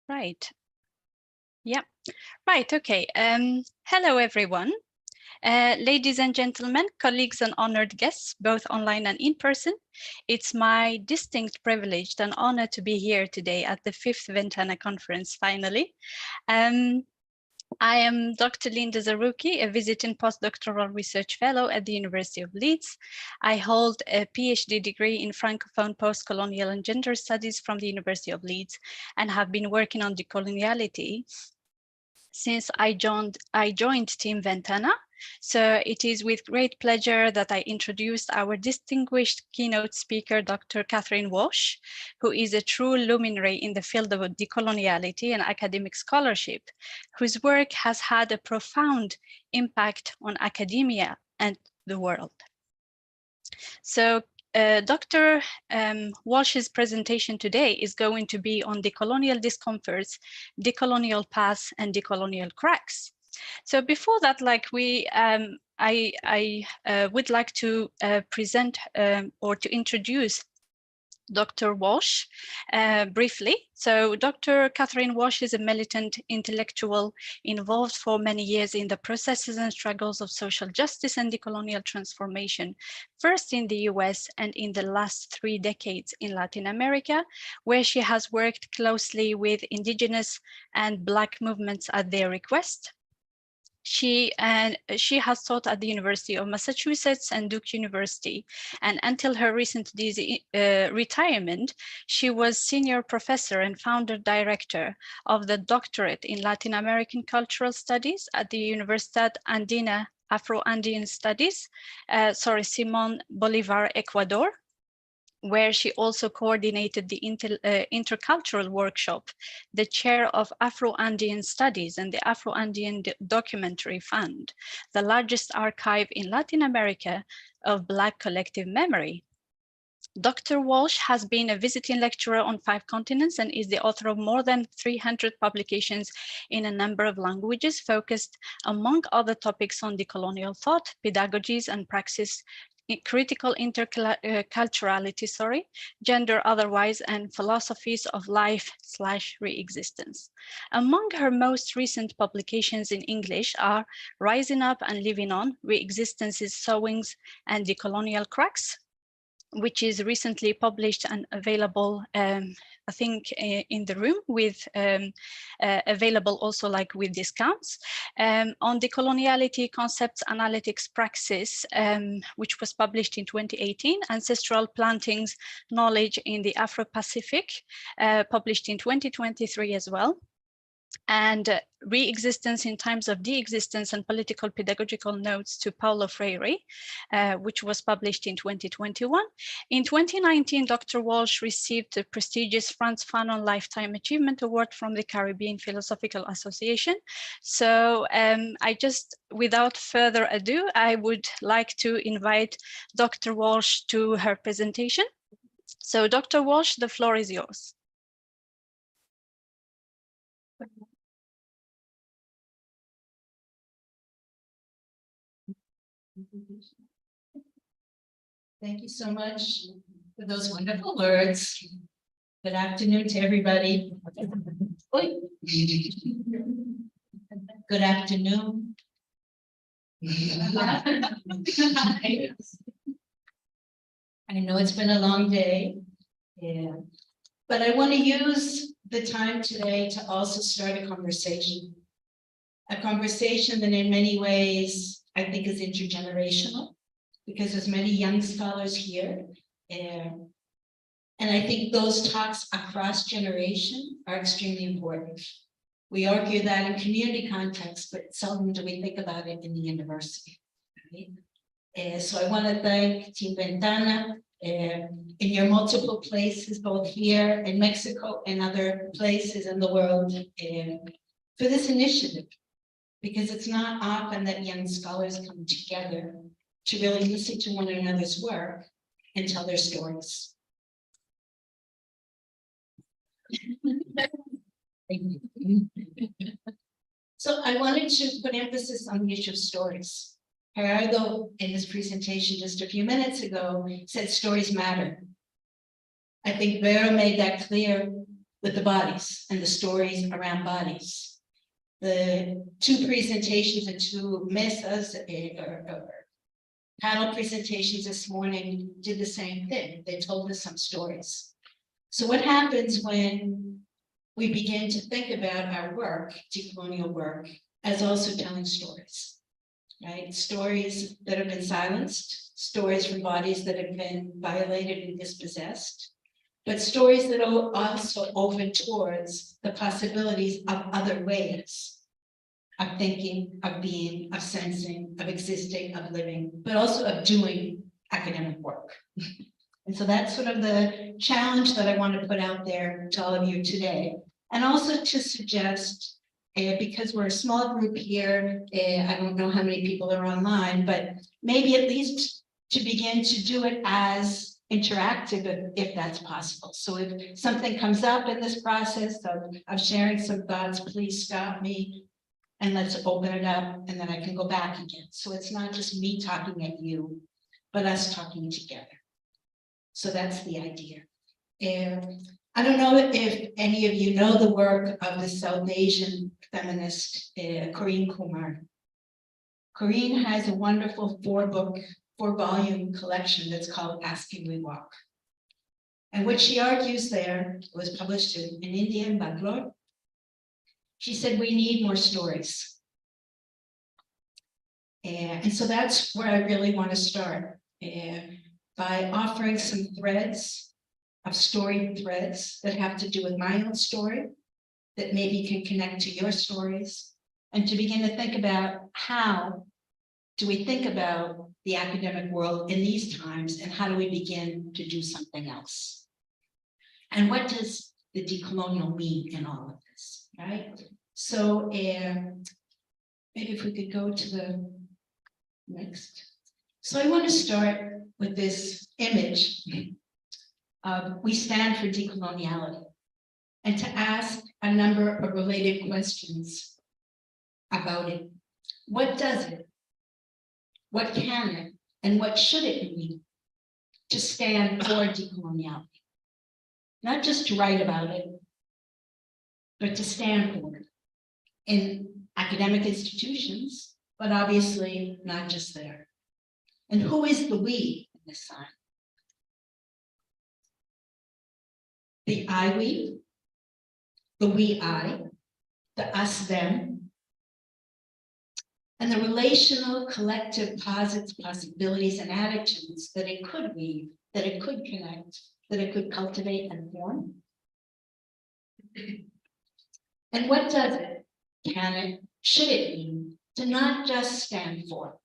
Right. Yeah. Right. Okay. Hello, everyone. Ladies and gentlemen, colleagues and honored guests, both online and in person. It's my distinct privilege and honor to be here today at the 5th Venta conference, finally. I am Dr. Linda Zaruki, a visiting postdoctoral research fellow at the University of Leeds. I hold a PhD degree in Francophone postcolonial and gender studies from the University of Leeds and have been working on decoloniality since I joined Team Ventana. So it is with great pleasure that I introduced our distinguished keynote speaker, Dr. Catherine Walsh, who is a true luminary in the field of decoloniality and academic scholarship, whose work has had a profound impact on academia and the world. So Dr. Walsh's presentation today is going to be on decolonial discomforts, decolonial paths, and decolonial cracks. So before that, I would like to present or to introduce Dr. Walsh briefly. So Dr. Catherine Walsh is a militant intellectual involved for many years in the processes and struggles of social justice and decolonial transformation, first in the US and in the last 3 decades in Latin America, where she has worked closely with Indigenous and Black movements at their request. She has taught at the University of Massachusetts and Duke University, and until her recent retirement, she was senior professor and founder director of the doctorate in Latin American Cultural Studies at the Universidad Andina Afro-Andean Studies, Simón Bolívar, Ecuador, where she also coordinated the intercultural workshop, the chair of Afro-Andean Studies and the Afro-Andean Documentary Fund, the largest archive in Latin America of Black collective memory. Dr. Walsh has been a visiting lecturer on 5 continents and is the author of more than 300 publications in a number of languages, focused, among other topics, on decolonial thought, pedagogies and praxis, critical interculturality, gender otherwise, and philosophies of life/re-existence. Among her most recent publications in English are Rising Up and Living On, Re-existence's Sowings and Decolonial Cracks, which is recently published and available, I think, in the room, with available also with discounts, on decoloniality concepts, analytics, praxis, which was published in 2018, Ancestral Plantings, Knowledge in the Afro-Pacific, published in 2023 as well, and Re-existence in Times of De-existence and Political Pedagogical Notes to Paulo Freire, which was published in 2021. In 2019, Dr. Walsh received the prestigious Frantz Fanon Lifetime Achievement Award from the Caribbean Philosophical Association. So without further ado, I would like to invite Dr. Walsh to her presentation. So Dr. Walsh, the floor is yours. Thank you so much for those wonderful words. Good afternoon to everybody. Good afternoon. I know it's been a long day, but I want to use the time today to also start a conversation that in many ways I think is intergenerational, because there's many young scholars here, and I think those talks across generation are extremely important. We argue that in community context, but seldom do we think about it in the university. Right? So I want to thank Team Ventana in your multiple places, both here in Mexico and other places in the world, for this initiative, because it's not often that young scholars come together to really listen to one another's work and tell their stories. So I wanted to put emphasis on the issue of stories. Gerardo, in his presentation just a few minutes ago, said stories matter. I think Vero made that clear with the bodies and the stories around bodies. The two presentations and two mesas or panel presentations this morning did the same thing. They told us some stories. So what happens when we begin to think about our work, decolonial work, as also telling stories, right? Stories that have been silenced, stories from bodies that have been violated and dispossessed, but stories that are also open towards the possibilities of other ways of thinking, of being, of sensing, of existing, of living, but also of doing academic work. And so that's sort of the challenge that I want to put out there to all of you today. And also to suggest, because we're a small group here, I don't know how many people are online, but maybe at least to begin to do it as interactive if that's possible. So if something comes up in this process of sharing some thoughts, please stop me and let's open it up, and then I can go back again. So it's not just me talking at you, but us talking together. So that's the idea. And I don't know if any of you know the work of the South Asian feminist, Corinne Kumar. Corinne has a wonderful 4-volume collection that's called Asking We Walk. And what she argues there, it was published in India in Bangalore. She said, we need more stories. And so that's where I really want to start, by offering some threads of story threads that have to do with my own story, that maybe can connect to your stories, and to begin to think about how do we think about the academic world in these times, and how do we begin to do something else? And what does the decolonial mean in all of this, right? So maybe if we could go to the next. So I want to start with this image of we stand for decoloniality, and to ask a number of related questions about it. What does it? What can it? And what should it mean to stand for decoloniality? Not just to write about it, but to stand for it in academic institutions, but obviously not just there. And who is the we in this sign? The I we, the we I, the us them, and the relational collective posits, possibilities, and attitudes that it could weave, that it could connect, that it could cultivate and form. And what does it, can it, should it mean to not just stand for,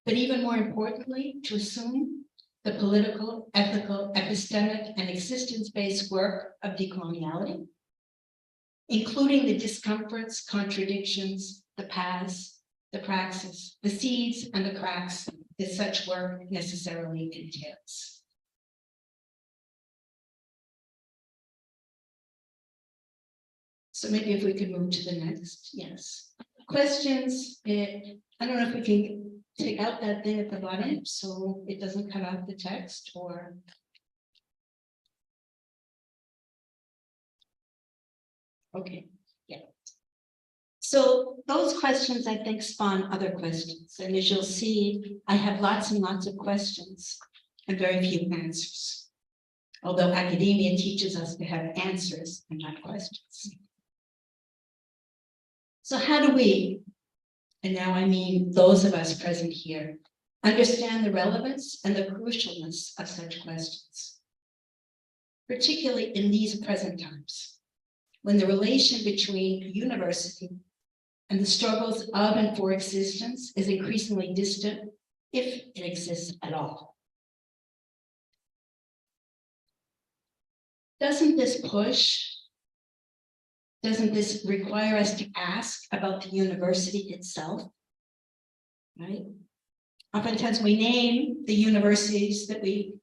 but even more importantly, to assume the political, ethical, epistemic, and existence-based work of decoloniality, including the discomforts, contradictions, the paths, the praxis, the seeds, and the cracks that such work necessarily entails. So maybe if we could move to the next, yes. Questions, I don't know if we can take out that thing at the bottom so it doesn't cut out the text, or. Okay, yeah. So those questions, I think, spawn other questions. And as you'll see, I have lots and lots of questions and very few answers. Although academia teaches us to have answers and not questions. So how do we, and now I mean those of us present here, understand the relevance and the crucialness of such questions, particularly in these present times, when the relation between university and the struggles of and for existence is increasingly distant, if it exists at all? Doesn't this require us to ask about the university itself, right? Oftentimes we name the universities that we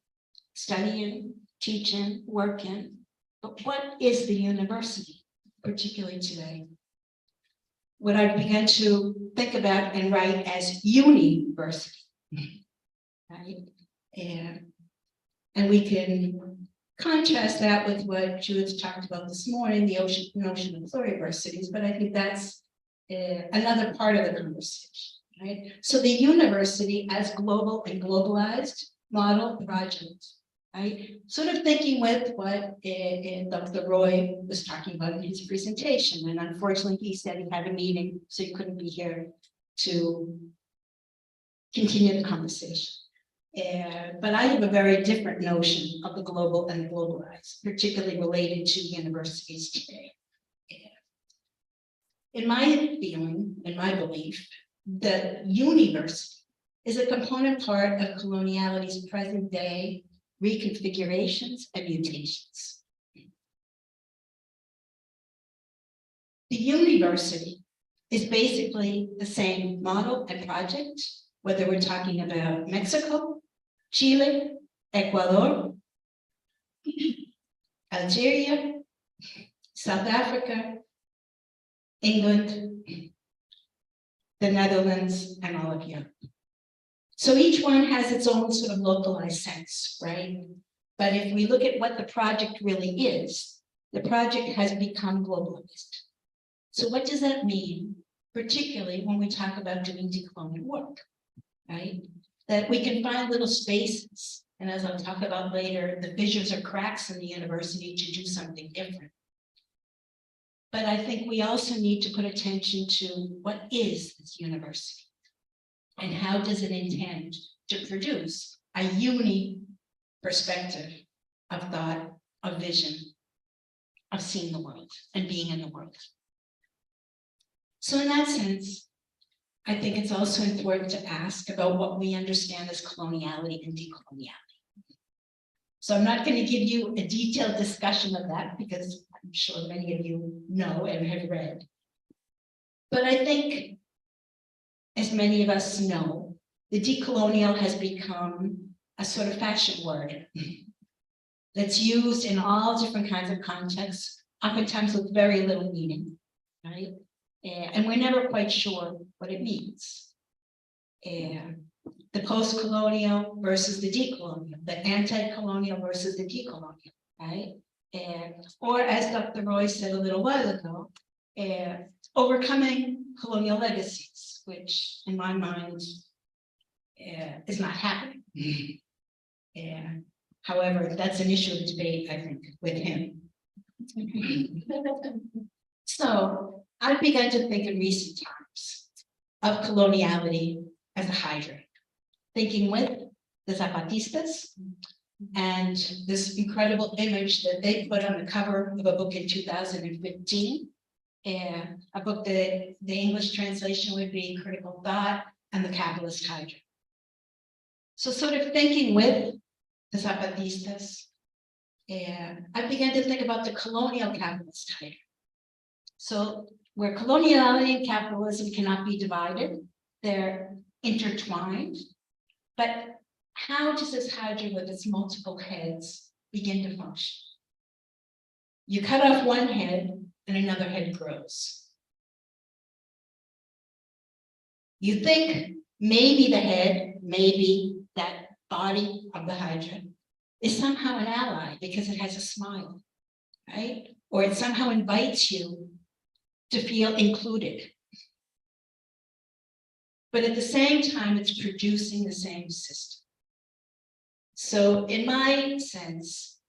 study in, teach in, work in, but what is the university, particularly today? What I've begun to think about and write as university, right? And we can contrast that with what Judith talked about this morning, the notion of pluriversities, but I think that's another part of the conversation, right? So the university as global and globalized model project, right? Sort of thinking with what Dr. Roy was talking about in his presentation, and unfortunately he said he had a meeting, so he couldn't be here to continue the conversation. But I have a very different notion of the global and globalized, particularly related to universities today. In my feeling, in my belief, the university is a component part of coloniality's present day reconfigurations and mutations. The university is basically the same model and project, whether we're talking about Mexico, Chile, Ecuador, Algeria, South Africa, England, the Netherlands, and all of Europe. So each one has its own sort of localized sense, right? But if we look at what the project really is, the project has become globalized. So what does that mean, particularly when we talk about doing decolonial work, right? That we can find little spaces, and as I'll talk about later, the fissures or cracks in the university to do something different. But I think we also need to put attention to what is this university and how does it intend to produce a uni perspective of thought, of vision, of seeing the world and being in the world. So in that sense, I think it's also important to ask about what we understand as coloniality and decoloniality. So I'm not going to give you a detailed discussion of that because I'm sure many of you know and have read. But I think, as many of us know, the decolonial has become a sort of fashion word that's used in all different kinds of contexts, oftentimes with very little meaning, right? And we're never quite sure what it means. The post-colonial versus the decolonial, the anti-colonial versus the decolonial, right? Or as Dr. Roy said a little while ago, overcoming colonial legacies, which in my mind is not happening. However, that's an issue of debate, I think, with him. So I've begun to think in recent times of coloniality as a hydra, thinking with the Zapatistas and this incredible image that they put on the cover of a book in 2015, a book that the English translation would be Critical Thought and the Capitalist Hydra. So sort of thinking with the Zapatistas, I began to think about the colonial capitalist hydra. So where coloniality and capitalism cannot be divided, they're intertwined. But how does this hydra with its multiple heads begin to function? You cut off one head and another head grows. You think maybe the head, maybe that body of the hydra is somehow an ally because it has a smile, right? Or it somehow invites you to feel included. But at the same time, it's producing the same system. So in my sense,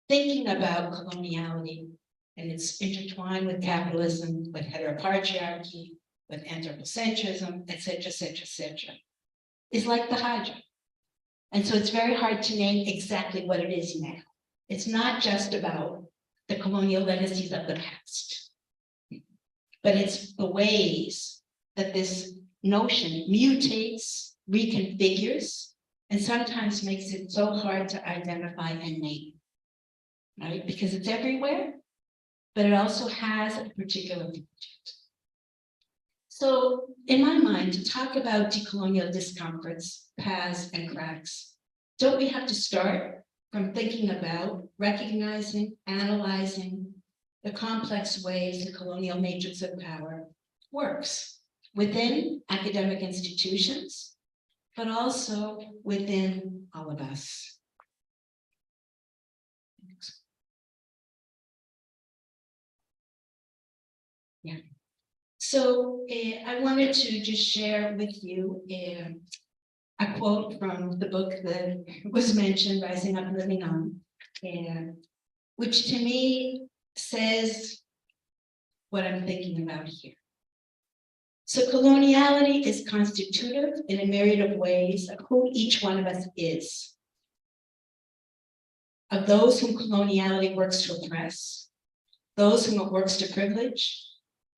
thinking about coloniality and it's intertwined with capitalism, with heteropatriarchy, with anthropocentrism, et cetera, is like the hydra. And so it's very hard to name exactly what it is now. It's not just about the colonial legacies of the past, but it's the ways that this notion mutates, reconfigures, and sometimes makes it so hard to identify and name, right? Because it's everywhere, but it also has a particular project. So in my mind, to talk about decolonial discomforts, paths, and cracks, don't we have to start from thinking about, recognizing, analyzing the complex ways the colonial matrix of power works within academic institutions, but also within all of us. Yeah. So I wanted to just share with you a quote from the book that was mentioned, Rising Up, Living On, which to me says what I'm thinking about here. So coloniality is constitutive in a myriad of ways of who each one of us is. Of those whom coloniality works to oppress, those whom it works to privilege,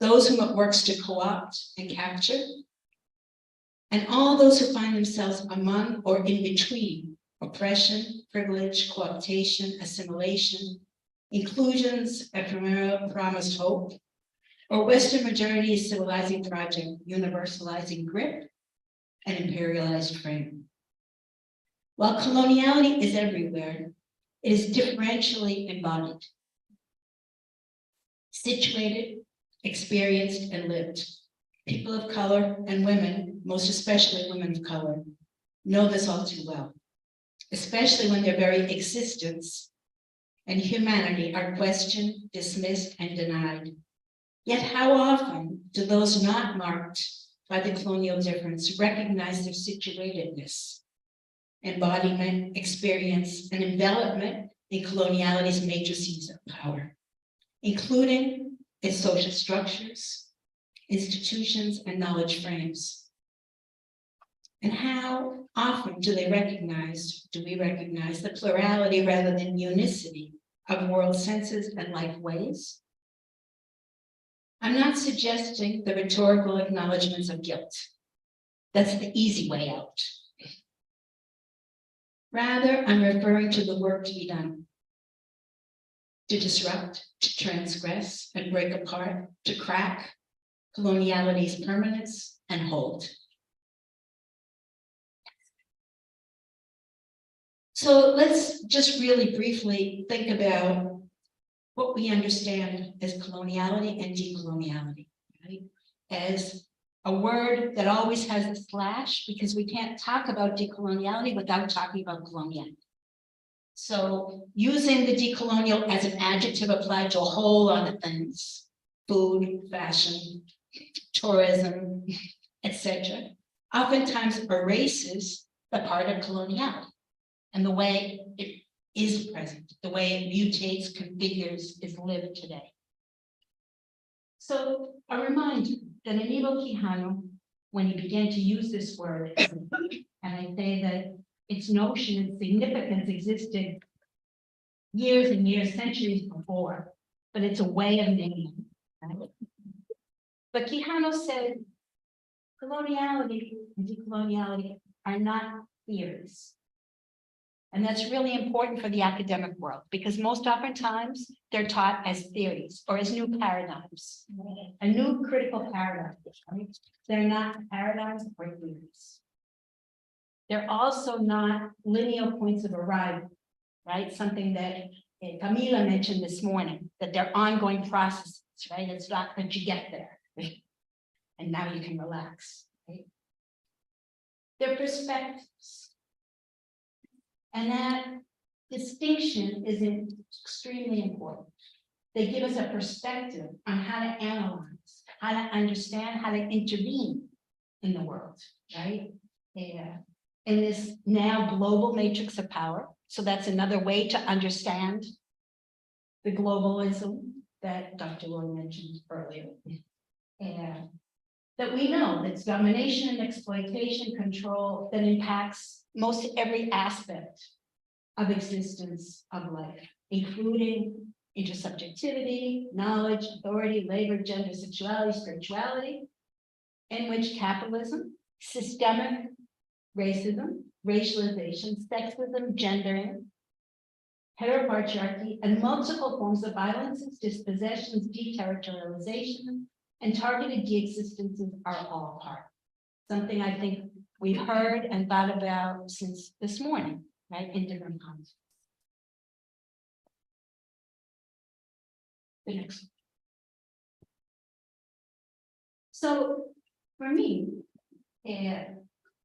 those whom it works to co-opt and capture, and all those who find themselves among or in between oppression, privilege, cooptation, assimilation, inclusions, ephemeral promised hope, or Western modernity's civilizing project, universalizing grip and imperialized frame. While coloniality is everywhere, it is differentially embodied, situated, experienced, and lived. People of color and women, most especially women of color, know this all too well, especially when their very existence and humanity are questioned, dismissed, and denied. Yet how often do those not marked by the colonial difference recognize their situatedness, embodiment, experience, and envelopment in coloniality's matrices of power, including its social structures, institutions, and knowledge frames? And how often do we recognize the plurality rather than unicity of world senses and life ways? I'm not suggesting the rhetorical acknowledgements of guilt. That's the easy way out. Rather, I'm referring to the work to be done, to disrupt, to transgress, and break apart, to crack coloniality's permanence and hold. So let's just really briefly think about what we understand as coloniality and decoloniality, right? As a word that always has a slash, because we can't talk about decoloniality without talking about coloniality. So using the decolonial as an adjective applied to a whole lot of things, food, fashion, tourism, etc., oftentimes erases the part of coloniality and the way it is present, the way it mutates, configures, is lived today. So a reminder that Aníbal Quijano, when he began to use this word, and I say that its notion and significance existed years and years, centuries before, but it's a way of naming, right? But Quijano said, coloniality and decoloniality are not theories. And that's really important for the academic world, because most oftentimes they're taught as theories or as new paradigms, a new critical paradigm. Right? They're not paradigms or theories. They're also not linear points of arrival, right? Something that Camila mentioned this morning, that they're ongoing processes, right? It's not that you get there, right? And now you can relax, right? They're perspectives. And that distinction is extremely important. They give us a perspective on how to analyze, how to understand, how to intervene in the world, right? Yeah. In this now global matrix of power. So that's another way to understand the globalism that Dr. Lloyd mentioned earlier. And that we know that's domination and exploitation, control that impacts most every aspect of existence of life, including intersubjectivity, knowledge, authority, labor, gender, sexuality, spirituality, in which capitalism, systemic racism, racialization, sexism, gendering, heteropatriarchy, and multiple forms of violences, dispossessions, deterritorialization, and targeted de-existences are all part. Something I think we've heard and thought about since this morning, right, in different contexts. The next one. So for me,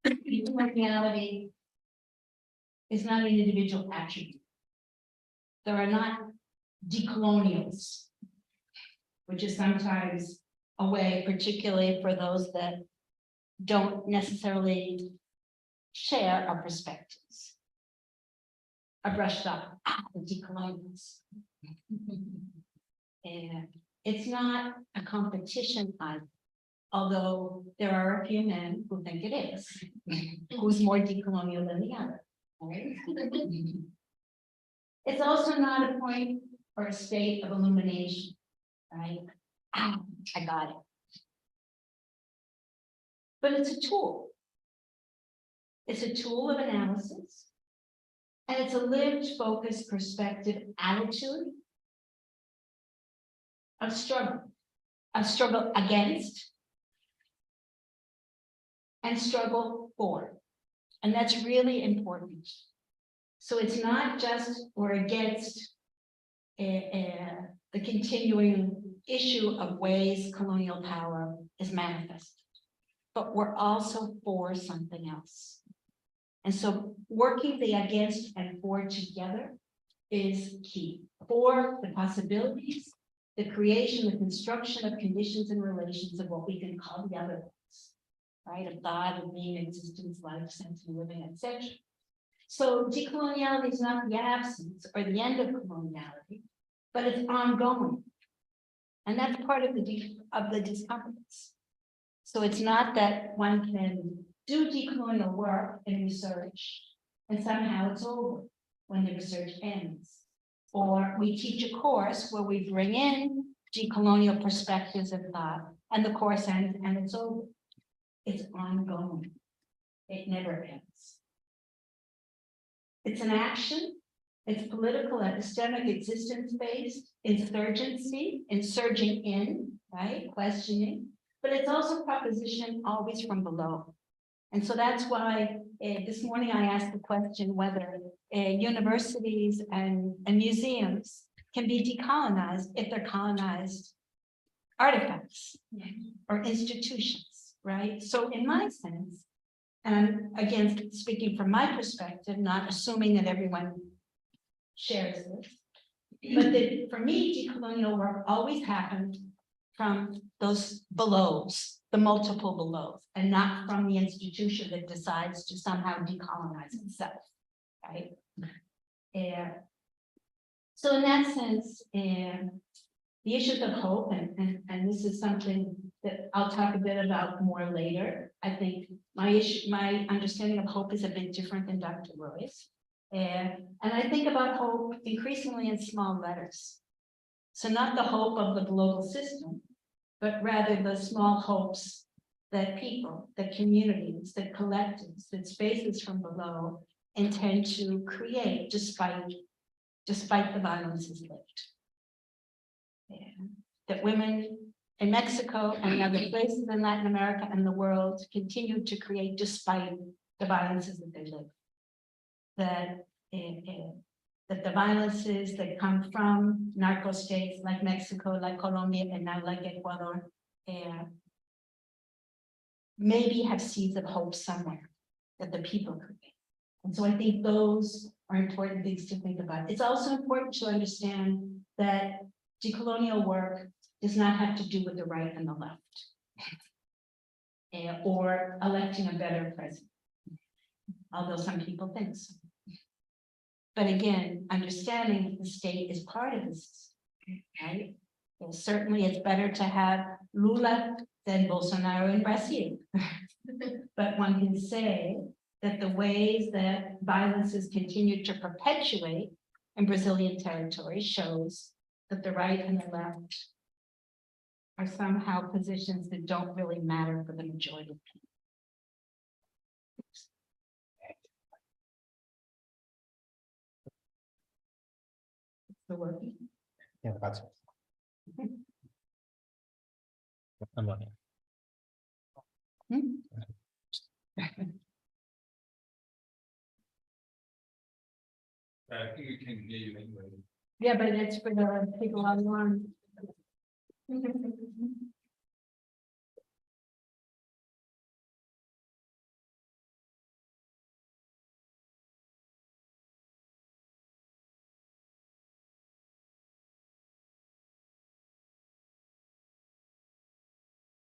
decoloniality is not an individual attribute. There are not decolonials, which is sometimes a way, particularly for those that don't necessarily share our perspectives. Are brushed up, the decolonials. And it's not a competition either, although there are a few men who think it is. Who's more decolonial than the other, right? It's also not a point or a state of illumination, right? I got it. But it's a tool. It's a tool of analysis. And it's a lived, focused, perspective, attitude of struggle against and struggle for. And that's really important. So it's not just we're against the continuing issue of ways colonial power is manifested, but we're also for something else. And so working the against and for together is key. For the possibilities, the creation, the construction of conditions and relations of what we can call the other ones, right? Of God, of being, existence, life, sense, and living, etc. So decoloniality is not the absence or the end of coloniality, but it's ongoing. And that's part of the discomforts. So it's not that one can do decolonial work in research and somehow it's over when the research ends. Or we teach a course where we bring in decolonial perspectives of thought and the course ends and it's over. It's ongoing. It never ends. It's an action. It's political, epistemic, existence-based, insurgency, insurging in, right? Questioning. But it's also proposition always from below. And so that's why this morning I asked the question whether universities and museums can be decolonized if they're colonized artifacts or institutions, right? So in my sense, and again, speaking from my perspective, not assuming that everyone shares this, but that for me, decolonial work always happened from those belows, the multiple belows, and not from the institution that decides to somehow decolonize itself, right? So in that sense, the issues of hope, and this is something that I'll talk a bit about more later. I think my understanding of hope is a bit different than Dr. Roy's. And I think about hope increasingly in small letters. So not the hope of the global system, but rather the small hopes that people, that communities, that collectives, that spaces from below intend to create despite the violences lived. And that women in Mexico and other places in Latin America and the world continue to create despite the violences that they live. That the violences that come from narco states like Mexico, like Colombia, and now like Ecuador, maybe have seeds of hope somewhere that the people create. And so I think those are important things to think about. It's also important to understand that decolonial work does not have to do with the right and the left, or electing a better president, although some people think so. But again, understanding that the state is part of this, right? And certainly it's better to have Lula than Bolsonaro in Brazil. But one can say that the ways that violences continue to perpetuate in Brazilian territory shows that the right and the left are somehow positions that don't really matter for the majority of people. Still working? Yeah, that's it. I'm running. I think we can hear you anyway. Yeah, but it's for the people online.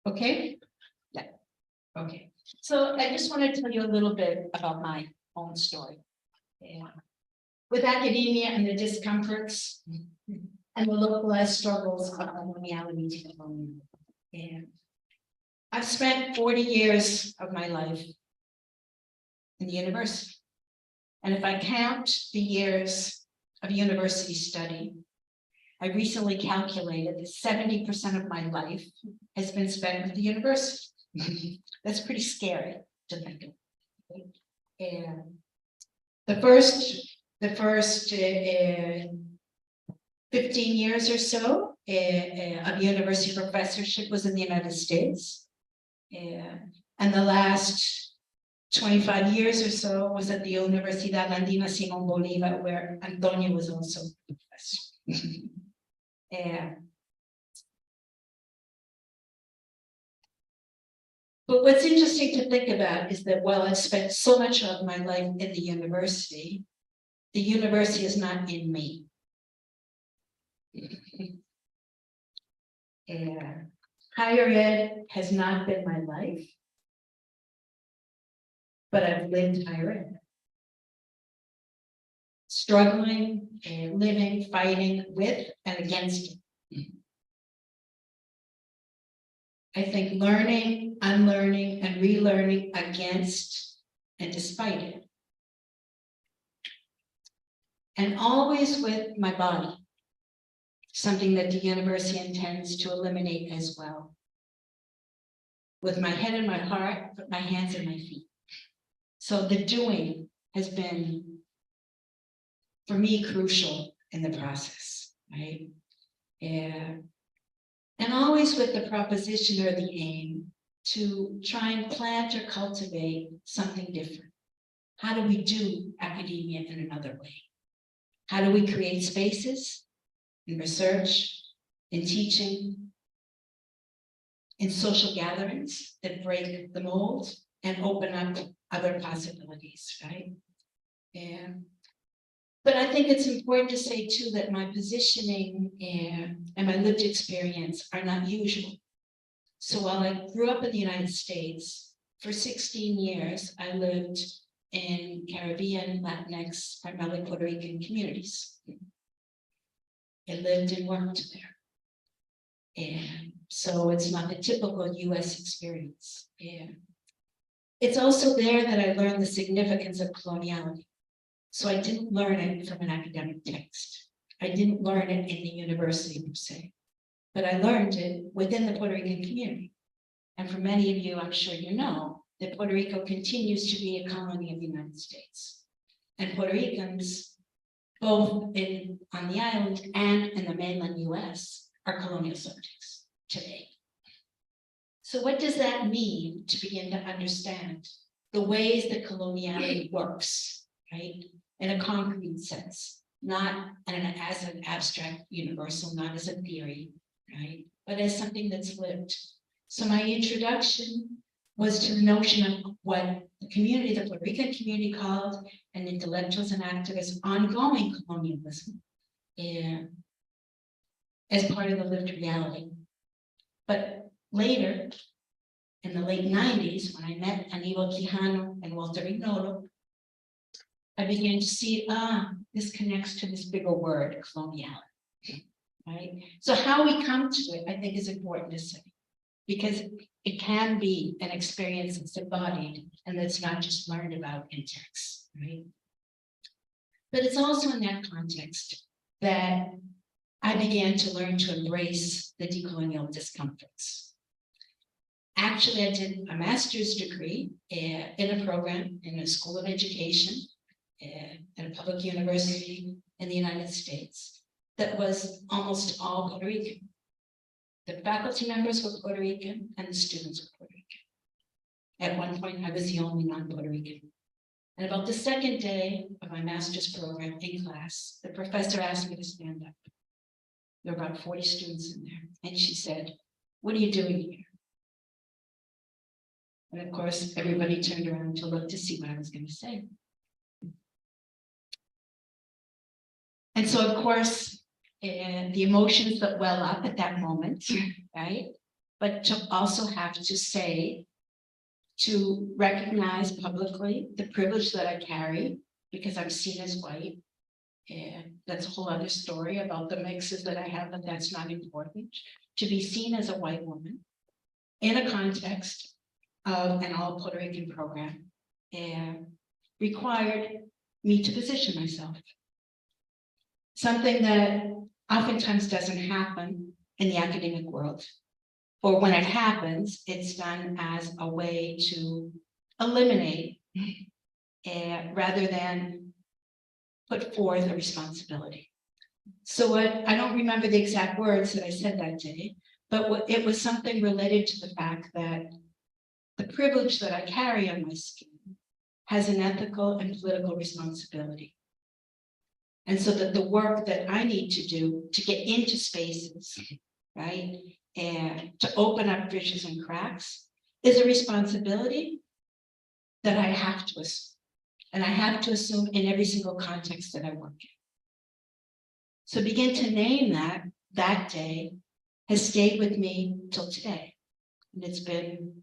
Okay? Yeah. Okay. So I just want to tell you a little bit about my own story. Yeah. With academia and the discomforts and the localized struggles of coloniality to colonial. And I've spent 40 years of my life in the university. And if I count the years of university study, I recently calculated that 70% of my life has been spent with the university. That's pretty scary to think of. And the first 15 years or so of university professorship was in the United States. And the last 25 years or so was at the Universidad Andina Simón Bolívar, where Antonio was also a professor. But what's interesting to think about is that while I've spent so much of my life in the university is not in me. Higher ed has not been my life, but I've lived higher ed. Struggling and living, fighting with and against it. I think learning, unlearning, and relearning against and despite it. And always with my body, something that the university intends to eliminate as well. With my head and my heart, but my hands and my feet. So the doing has been, for me, crucial in the process, right? And always with the proposition or the aim to try and plant or cultivate something different. How do we do academia in another way? How do we create spaces in research, in teaching, in social gatherings that break the mold and open up other possibilities, right? But I think it's important to say too that my positioning and my lived experience are not usual. So while I grew up in the United States, for 16 years, I lived in Caribbean, Latinx, primarily Puerto Rican communities. I lived and worked there. And so it's not the typical US experience. And it's also there that I learned the significance of coloniality. So I didn't learn it from an academic text. I didn't learn it in the university per se, but I learned it within the Puerto Rican community. And for many of you, I'm sure you know, that Puerto Rico continues to be a colony of the United States. And Puerto Ricans, both on the island and in the mainland US, are colonial subjects today. So what does that mean to begin to understand the ways that coloniality works, right? In a concrete sense, not as an abstract universal, not as a theory, right? But as something that's lived. So my introduction was to the notion of what the community, the Puerto Rican community called, and intellectuals and activists, ongoing colonialism, as part of the lived reality. But later, in the late 90s, when I met Aníbal Quijano and Walter Ignoro, I began to see, this connects to this bigger word, coloniality, right? So how we come to it, I think is important to say, because it can be an experience that's embodied and that's not just learned about in texts, right? But it's also in that context that I began to learn to embrace the decolonial discomforts. Actually, I did a master's degree in a program in a school of education at a public university in the United States that was almost all Puerto Rican. The faculty members were Puerto Rican and the students were Puerto Rican. At one point, I was the only non-Puerto Rican. And about the second day of my master's program in class, the professor asked me to stand up. There were about 40 students in there. And she said, "What are you doing here?" And of course, everybody turned around to look to see what I was going to say. And so, of course, the emotions that well up at that moment, right? but to also have to say, to recognize publicly the privilege that I carry because I'm seen as white. And that's a whole other story about the mixes that I have, but that's not important. To be seen as a white woman in a context of an all Puerto Rican program required me to position myself. Something that oftentimes doesn't happen in the academic world. Or when it happens, it's done as a way to eliminate rather than put forth a responsibility. So I don't remember the exact words that I said that day, but it was something related to the fact that the privilege that I carry on my skin has an ethical and political responsibility. And so that the work that I need to do to get into spaces, right, and to open up fissures and cracks is a responsibility that I have to assume. And I have to assume in every single context that I work in. So begin to name that day has stayed with me till today. And it's been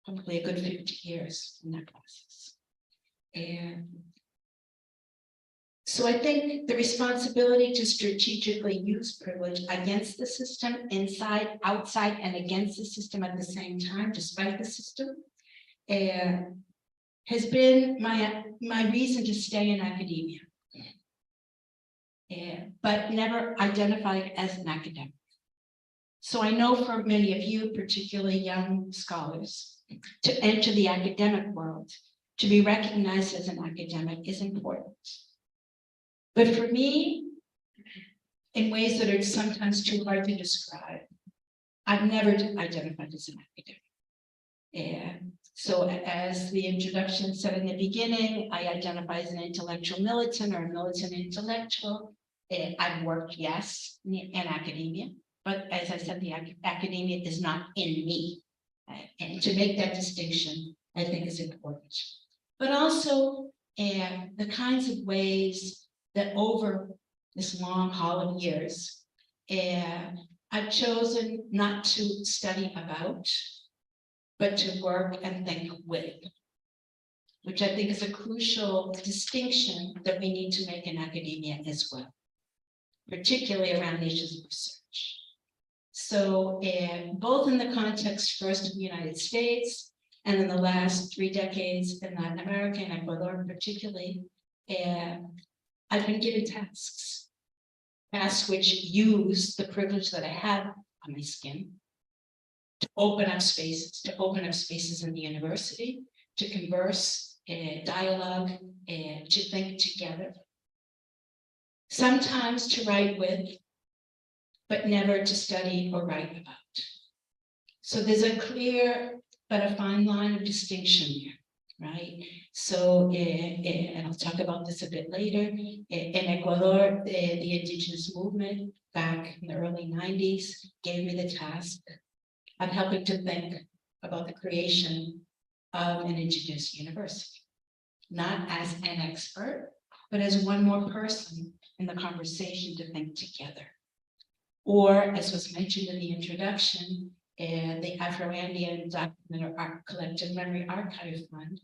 probably a good 50 years in that process. And so I think the responsibility to strategically use privilege against the system, inside, outside, and against the system at the same time, despite the system, has been my reason to stay in academia, but never identified as an academic. So I know for many of you, particularly young scholars, to enter the academic world, to be recognized as an academic is important. But for me, in ways that are sometimes too hard to describe, I've never identified as an academic. And so as the introduction said in the beginning, I identify as an intellectual militant or a militant intellectual. I've worked, yes, in academia, but as I said, the academia is not in me. And to make that distinction, I think is important. But also the kinds of ways that over this long haul of years, I've chosen not to study about, but to work and think with, which I think is a crucial distinction that we need to make in academia as well, particularly around issues of research. So both in the context first of the United States and in the last 3 decades in Latin America and Ecuador particularly, I've been given tasks which use the privilege that I have on my skin to open up spaces in the university, to converse, dialogue, and to think together. Sometimes to write with, but never to study or write about. So there's a clear but a fine line of distinction here, right? So, and I'll talk about this a bit later. In Ecuador, the indigenous movement back in the early 90s gave me the task of helping to think about the creation of an indigenous university, not as an expert, but as one more person in the conversation to think together. Or, as was mentioned in the introduction, the Afro-Andean Document Collective Memory Archive Fund,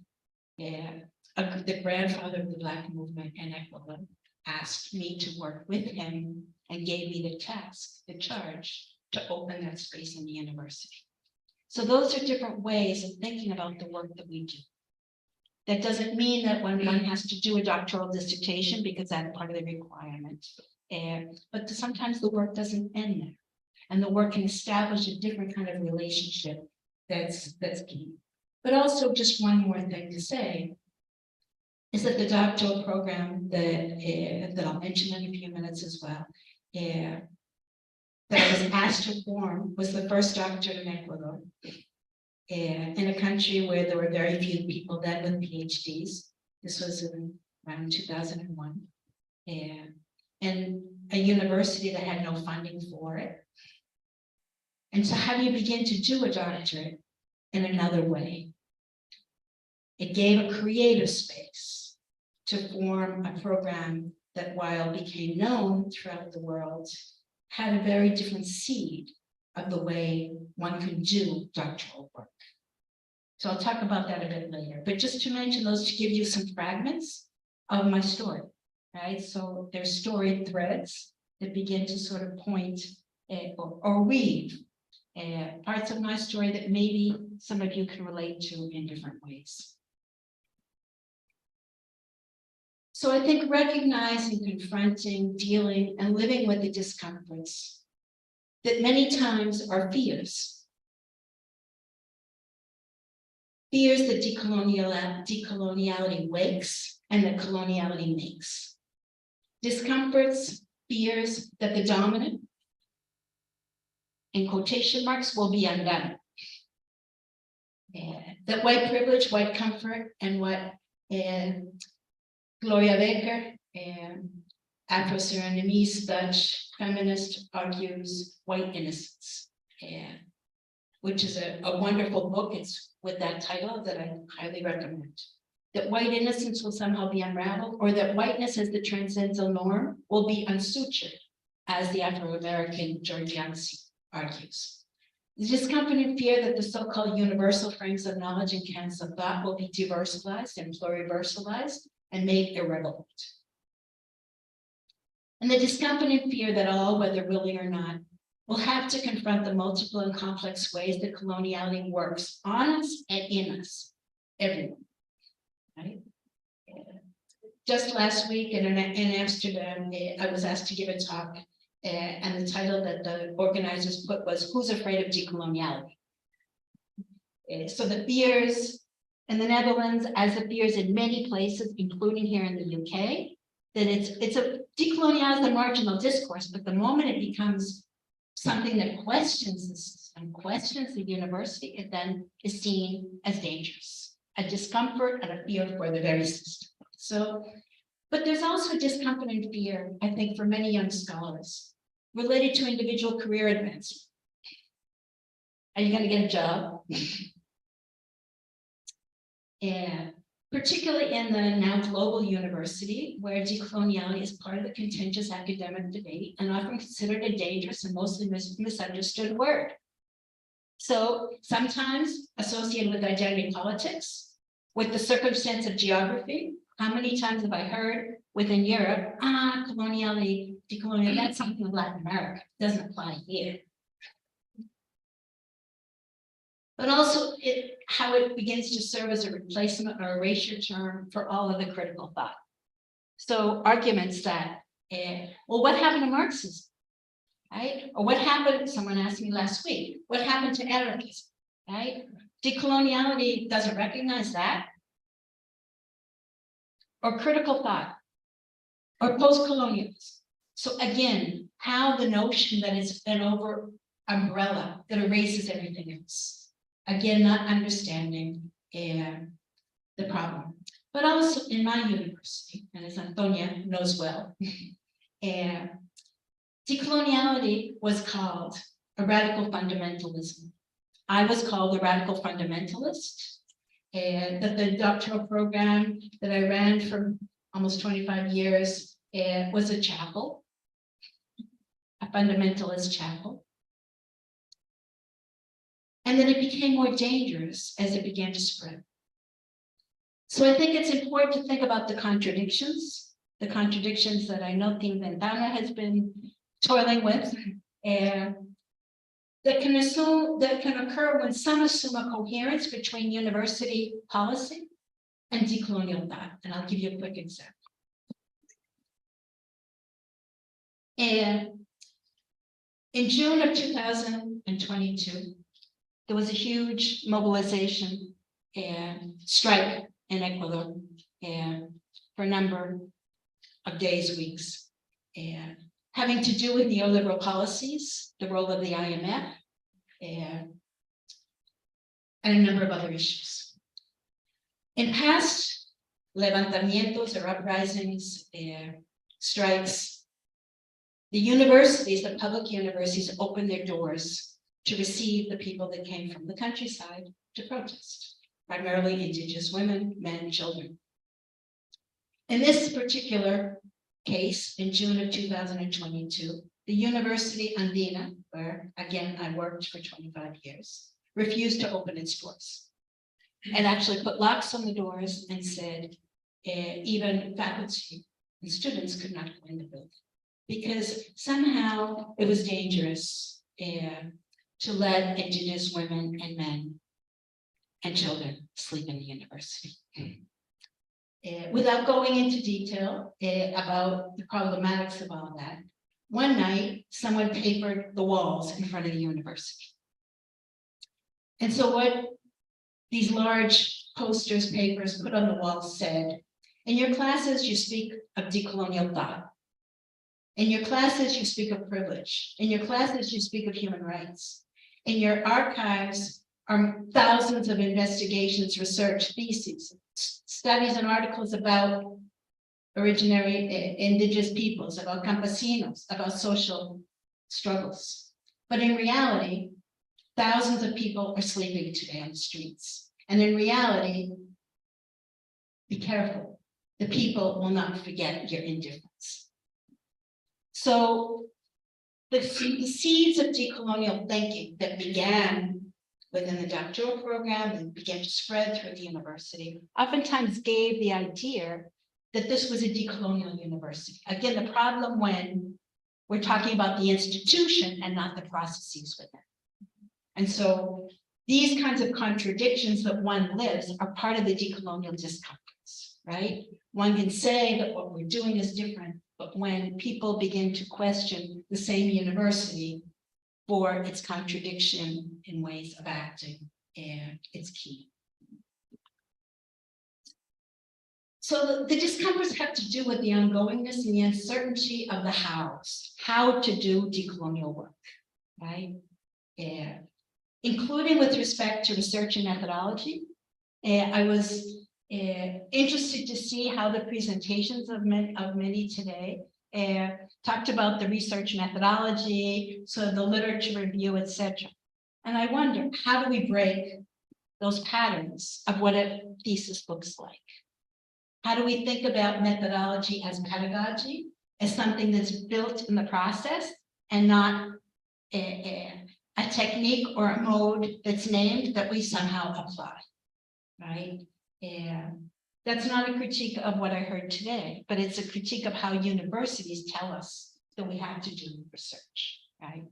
the grandfather of the Black movement in Ecuador, asked me to work with him and gave me the task, the charge, to open that space in the university. So those are different ways of thinking about the work that we do. That doesn't mean that one has to do a doctoral dissertation because that's part of the requirement. But sometimes the work doesn't end there. And the work can establish a different kind of relationship that's key. But also just one more thing to say is that the doctoral program that I'll mention in a few minutes as well, that I was asked to form was the first doctorate in Ecuador, in a country where there were very few people then with PhDs. This was in around 2001, and a university that had no funding for it. And so how do you begin to do a doctorate in another way? It gave a creative space to form a program that, while became known throughout the world, had a very different seed of the way one can do doctoral work. So I'll talk about that a bit later, but just to mention those to give you some fragments of my story, right? So there's story threads that begin to sort of point or weave parts of my story that maybe some of you can relate to in different ways. So I think recognizing, confronting, dealing, and living with the discomforts that many times are fears. Fears that decoloniality wakes and that coloniality makes. Discomforts, fears that the dominant, in quotation marks, will be undone. That white privilege, white comfort, and what Gloria Baker, Afro-Surinamese Dutch feminist, argues white innocence, which is a wonderful book. It's with that title that I highly recommend. That white innocence will somehow be unraveled, or that whiteness as the transcendental norm will be unsutured, as the Afro-American George Yancey argues. The discomfort and fear that the so-called universal frames of knowledge and canons of thought will be diversalized and pluriversalized and made irrelevant. And the discomfort and fear that all, whether willing or not, will have to confront the multiple and complex ways that coloniality works on us and in us, everyone, right? Just last week in Amsterdam, I was asked to give a talk, and the title that the organizers put was, "Who's Afraid of Decoloniality?" So the fears in the Netherlands, as the fears in many places, including here in the UK, that it's a decolonial is the marginal discourse, but the moment it becomes something that questions the system, questions the university, it then is seen as dangerous, a discomfort and a fear for the very system. So, but there's also discomfort and fear, I think, for many young scholars related to individual career advancement. Are you going to get a job? And particularly in the now global university, where decoloniality is part of the contentious academic debate and often considered a dangerous and mostly misunderstood word. So sometimes associated with identity politics, with the circumstance of geography. How many times have I heard within Europe, coloniality, decolonial, that's something in Latin America, doesn't apply here. But also how it begins to serve as a replacement or erasure term for all of the critical thought. So arguments that, well, what happened to Marxism, right? Or what happened, someone asked me last week, what happened to anarchism, right? Decoloniality doesn't recognize that. Or critical thought, or post-colonialism. So again, how the notion that it's an over umbrella that erases everything else. Again, not understanding the problem. But also in my university, and as Antonia knows well, decoloniality was called a radical fundamentalism. I was called a radical fundamentalist. And that the doctoral program that I ran for almost 25 years was a chapel, a fundamentalist chapel. And then it became more dangerous as it began to spread. So I think it's important to think about the contradictions that I know Team Venta has been toiling with, and that can occur when some assume a coherence between university policy and decolonial thought. And I'll give you a quick example. And in June of 2022, there was a huge mobilization and strike in Ecuador for a number of days, weeks, and having to do with neoliberal policies, the role of the IMF, and a number of other issues. In past levantamientos or uprisings, strikes, the universities, the public universities, opened their doors to receive the people that came from the countryside to protest, primarily indigenous women, men, children. In this particular case, in June of 2022, the University Andina, where again I worked for 25 years, refused to open its doors and actually put locks on the doors and said even faculty and students could not go in the building because somehow it was dangerous to let Indigenous women and men and children sleep in the university. Without going into detail about the problematics of all that, one night someone papered the walls in front of the university. And so what these large posters, papers put on the walls said, in your classes you speak of decolonial thought. In your classes you speak of privilege. In your classes you speak of human rights. In your archives are thousands of investigations, research, theses, studies and articles about originary indigenous peoples, about campesinos, about social struggles. But in reality, thousands of people are sleeping today on the streets. And in reality, be careful, the people will not forget your indifference. So the seeds of decolonial thinking that began within the doctoral program and began to spread through the university, oftentimes gave the idea that this was a decolonial university. Again, the problem when we're talking about the institution and not the processes within. And so these kinds of contradictions that one lives are part of the decolonial discomforts, right? One can say that what we're doing is different, but when people begin to question the same university for its contradiction in ways of acting, and it's key. So the discomforts have to do with the ongoingness and the uncertainty of the how to do decolonial work, right? Including with respect to research and methodology. I was interested to see how the presentations of many today talked about the research methodology, so the literature review, etc. And I wonder, how do we break those patterns of what a thesis looks like? How do we think about methodology as pedagogy, as something that's built in the process and not a technique or a mode that's named that we somehow apply, right? That's not a critique of what I heard today, but it's a critique of how universities tell us that we have to do research, right?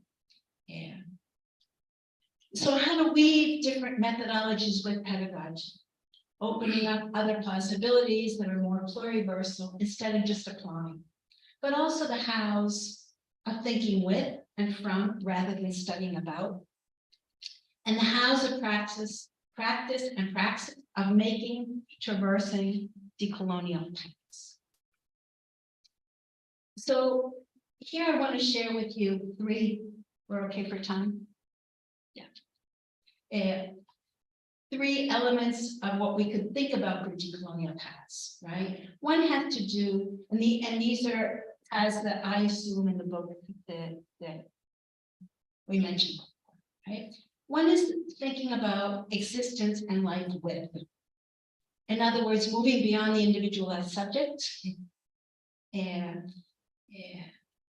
So how to weave different methodologies with pedagogy, opening up other possibilities that are more pluriversal instead of just applying, but also the hows of thinking with and from rather than studying about, and the hows of practice and praxis of making, traversing decolonial types. So here I want to share with you three, we're okay for time? Yeah. Three elements of what we could think about for decolonial paths, right? One has to do, and these are paths that I assume in the book that we mentioned, right? One is thinking about existence and life with. In other words, moving beyond the individualized subject, and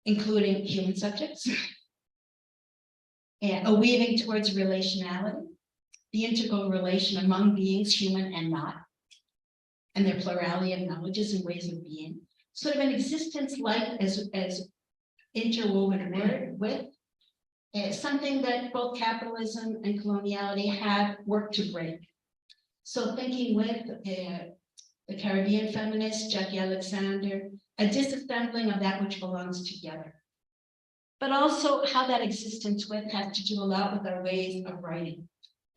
including human subjects, and a weaving towards relationality, the integral relation among beings, human and not, and their plurality of knowledges and ways of being, sort of an existence life as interwoven with something that both capitalism and coloniality have worked to break. So thinking with the Caribbean feminist, Jackie Alexander, a disassembling of that which belongs together. But also how that existence with has to do a lot with our ways of writing.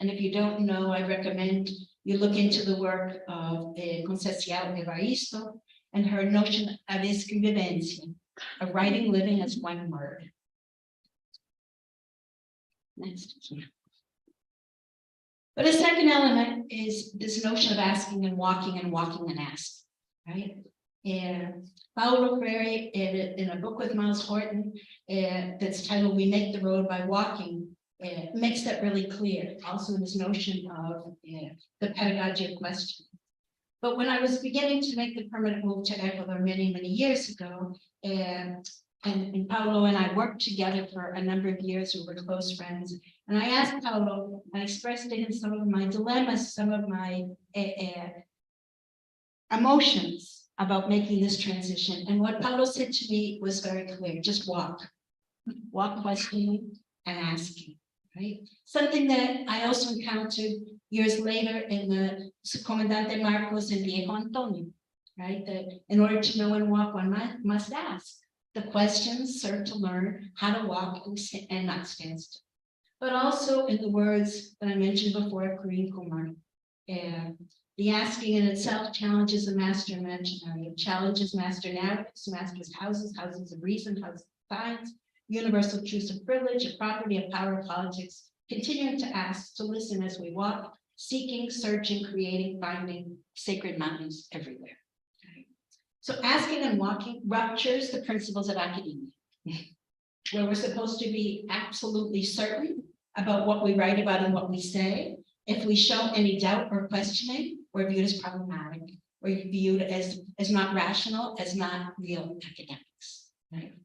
And if you don't know, I recommend you look into the work of Conceição Evaristo and her notion of escribivencia, of writing living as one word. Next. But a second element is this notion of asking and walking and asking, right? And Paulo Freire, in a book with Miles Horton, that's titled "We Make the Road by Walking," makes that really clear. Also, this notion of the pedagogy of question. But when I was beginning to make the permanent move to Ecuador many years ago, and Paolo and I worked together for a number of years. We were close friends. And I asked Paolo, I expressed to him some of my dilemmas, some of my emotions about making this transition. And what Paolo said to me was very clear: just walk questioning and asking, right? Something that I also encountered years later in the Comandante Marcos and Diego Antonio, right? That in order to know and walk, one must ask. The questions serve to learn how to walk and not stand still. But also in the words that I mentioned before, Kareem Kumar, the asking in itself challenges the master imaginary. It challenges master narratives, masters houses of reason, houses of science, universal truths of privilege, of property, of power, of politics, continuing to ask, to listen as we walk, seeking, searching, creating, finding sacred mountains everywhere. So asking and walking ruptures the principles of academia, where we're supposed to be absolutely certain about what we write about and what we say. If we show any doubt or questioning, we're viewed as problematic, or viewed as not rational, as not real academics, right?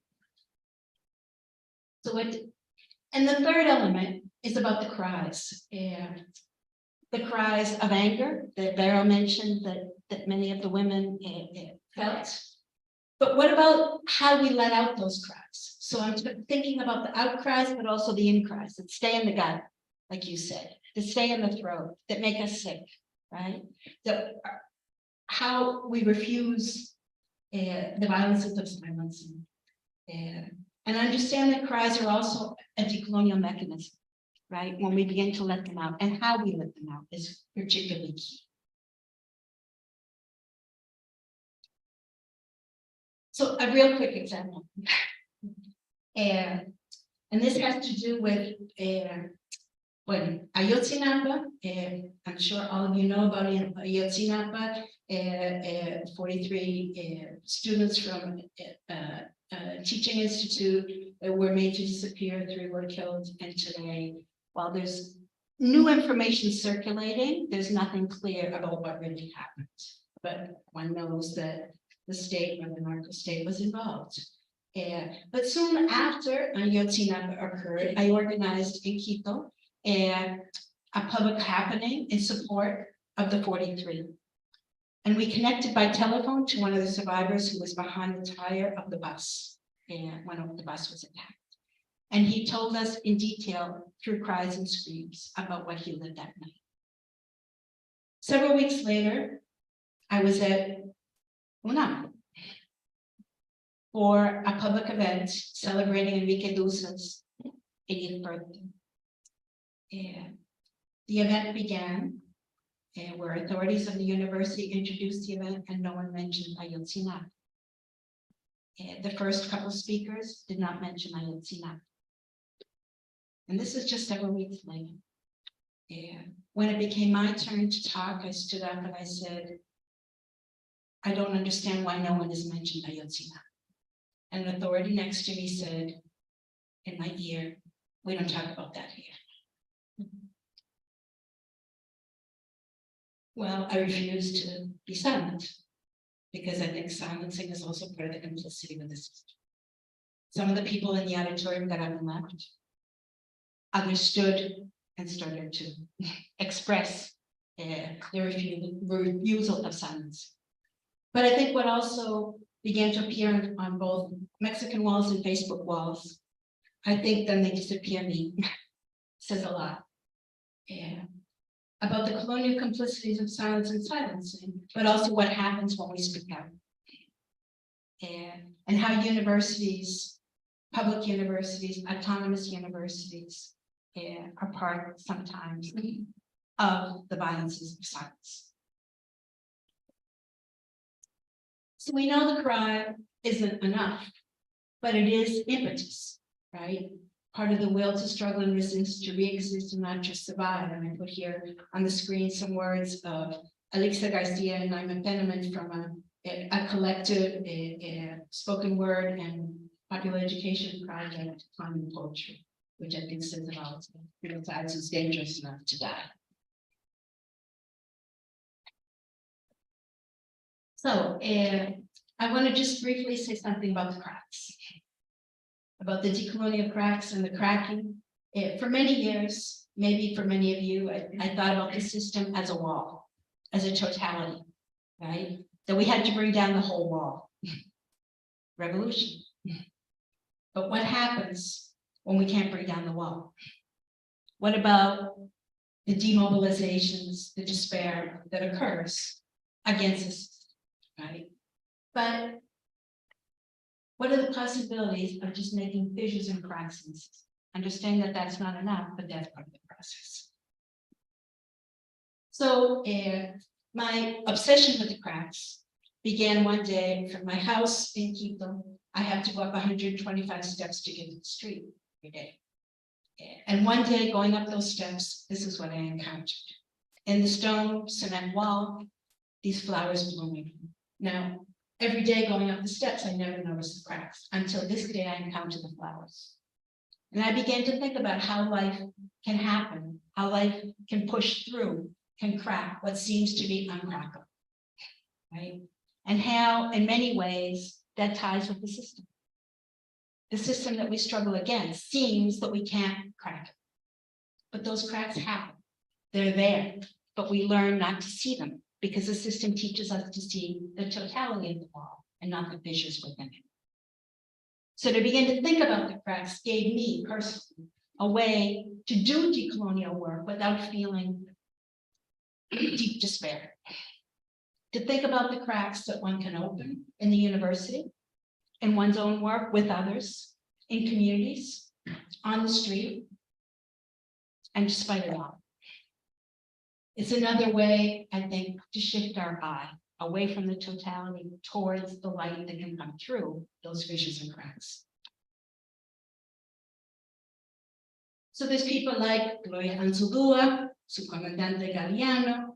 So and the third element is about the cries. The cries of anger that Vero mentioned that many of the women felt. But what about how we let out those cries? So I'm thinking about the outcries, but also the in-cries that stay in the gut, like you said, that stay in the throat, that make us sick, right? That how we refuse the violences of silence. And understand that cries are also a decolonial mechanism, right? When we begin to let them out, and how we let them out is particularly key. So a real quick example. And this has to do with Ayotzinapa. I'm sure all of you know about Ayotzinapa. 43 students from teaching institute were made to disappear, 3 were killed, and today, while there's new information circulating, there's nothing clear about what really happened. But one knows that the state or the narco state was involved. But soon after Ayotzinapa occurred, I organized in Quito a public happening in support of the 43. And we connected by telephone to one of the survivors who was behind the tire of the bus when the bus was attacked. And he told us in detail through cries and screams about what he lived that night. Several weeks later, I was at UNAM for a public event celebrating Enrique Dusa's 80th birthday. The event began where authorities of the university introduced the event and no one mentioned Ayotzinapa. The first couple speakers did not mention Ayotzinapa. And this is just several weeks later. When it became my turn to talk, I stood up and I said, I don't understand why no one has mentioned Ayotzinapa. And an authority next to me said in my ear, we don't talk about that here. Well, I refuse to be silent because I think silencing is also part of the complicity with the system. Some of the people in the auditorium got up and left. Others stood and started to express their refusal of silence. But I think what also began to appear on both Mexican walls and Facebook walls, I think then they disappear me, says a lot. About the colonial complicities of silence and silencing, but also what happens when we speak out. And how universities, public universities, autonomous universities are part sometimes of the violences of silence. So we know the cry isn't enough, but it is impetus, right? Part of the will to struggle and resist, to re-exist and not just survive. And I put here on the screen some words of Alicia Garcia and Naima Penniman from a collective spoken word and popular education project, Common Poetry, which I think says it all. Silence is dangerous enough to die. So I want to just briefly say something about the cries. about the decolonial cracks and the cracking. For many years, maybe for many of you, I thought about the system as a wall, as a totality, right? That we had to bring down the whole wall. Revolution. But what happens when we can't bring down the wall? What about the demobilizations, the despair that occurs against us, right? But what are the possibilities of just making fissures and cracks in the system? Understand that that's not enough, but that's part of the process. So my obsession with the cracks began one day from my house in Quito. I have to go up 125 steps to get to the street every day. And one day going up those steps, this is what I encountered. In the stone cement wall, these flowers blooming. Now, every day going up the steps, I never noticed the cracks until this day I encountered the flowers. And I began to think about how life can happen, how life can push through, can crack what seems to be uncrackable, right? And how, in many ways, that ties with the system. The system that we struggle against seems that we can't crack it. But those cracks happen. They're there, but we learn not to see them because the system teaches us to see the totality of the wall and not the fissures within it. So to begin to think about the cracks gave me personally a way to do decolonial work without feeling deep despair. To think about the cracks that one can open in the university, in one's own work with others, in communities, on the street, and despite it all. It's another way, I think, to shift our eye away from the totality towards the light that can come through those fissures and cracks. So there's people like Gloria Anzaldúa, Subcomandante Galeano,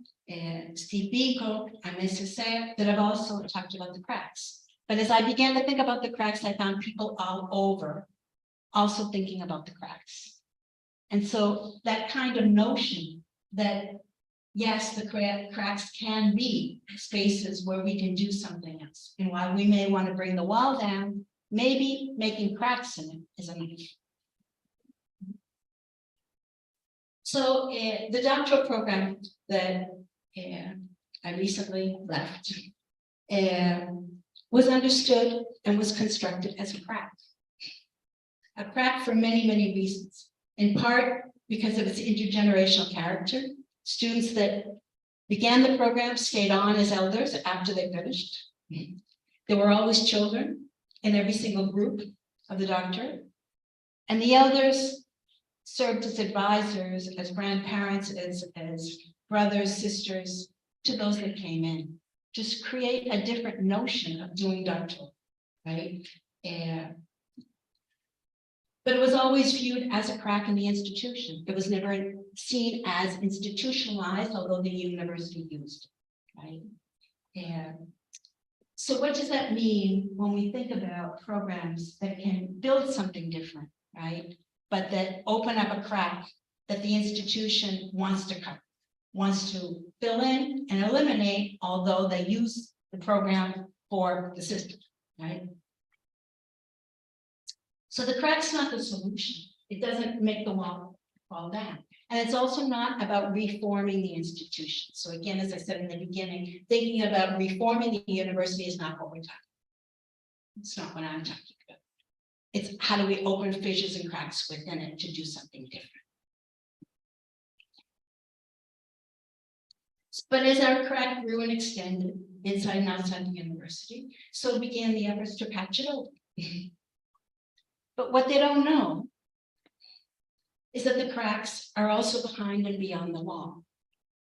Steve Biko, Aimé Césaire, that have also talked about the cracks. But as I began to think about the cracks, I found people all over also thinking about the cracks. And so that kind of notion that, yes, the cracks can be spaces where we can do something else. And while we may want to bring the wall down, maybe making cracks in it is enough. So the doctoral program that I recently left was understood and was constructed as a crack. A crack for many, many reasons. In part because of its intergenerational character. Students that began the program stayed on as elders after they finished. There were always children in every single group of the doctorate. And the elders served as advisors, as grandparents, as brothers, sisters, to those that came in. Just create a different notion of doing doctoral, right? But it was always viewed as a crack in the institution. It was never seen as institutionalized, although the university used it, right? So what does that mean when we think about programs that can build something different, right? But that open up a crack that the institution wants to cover, wants to fill in and eliminate, although they use the program for the system, right? So the crack's not the solution. It doesn't make the wall fall down. And it's also not about reforming the institution. So again, as I said in the beginning, thinking about reforming the university is not what we're talking about. It's not what I'm talking about. It's how do we open fissures and cracks within it to do something different. But as our crack grew and extended inside and outside the university, so began the efforts to patch it over. But what they don't know is that the cracks are also behind and beyond the wall.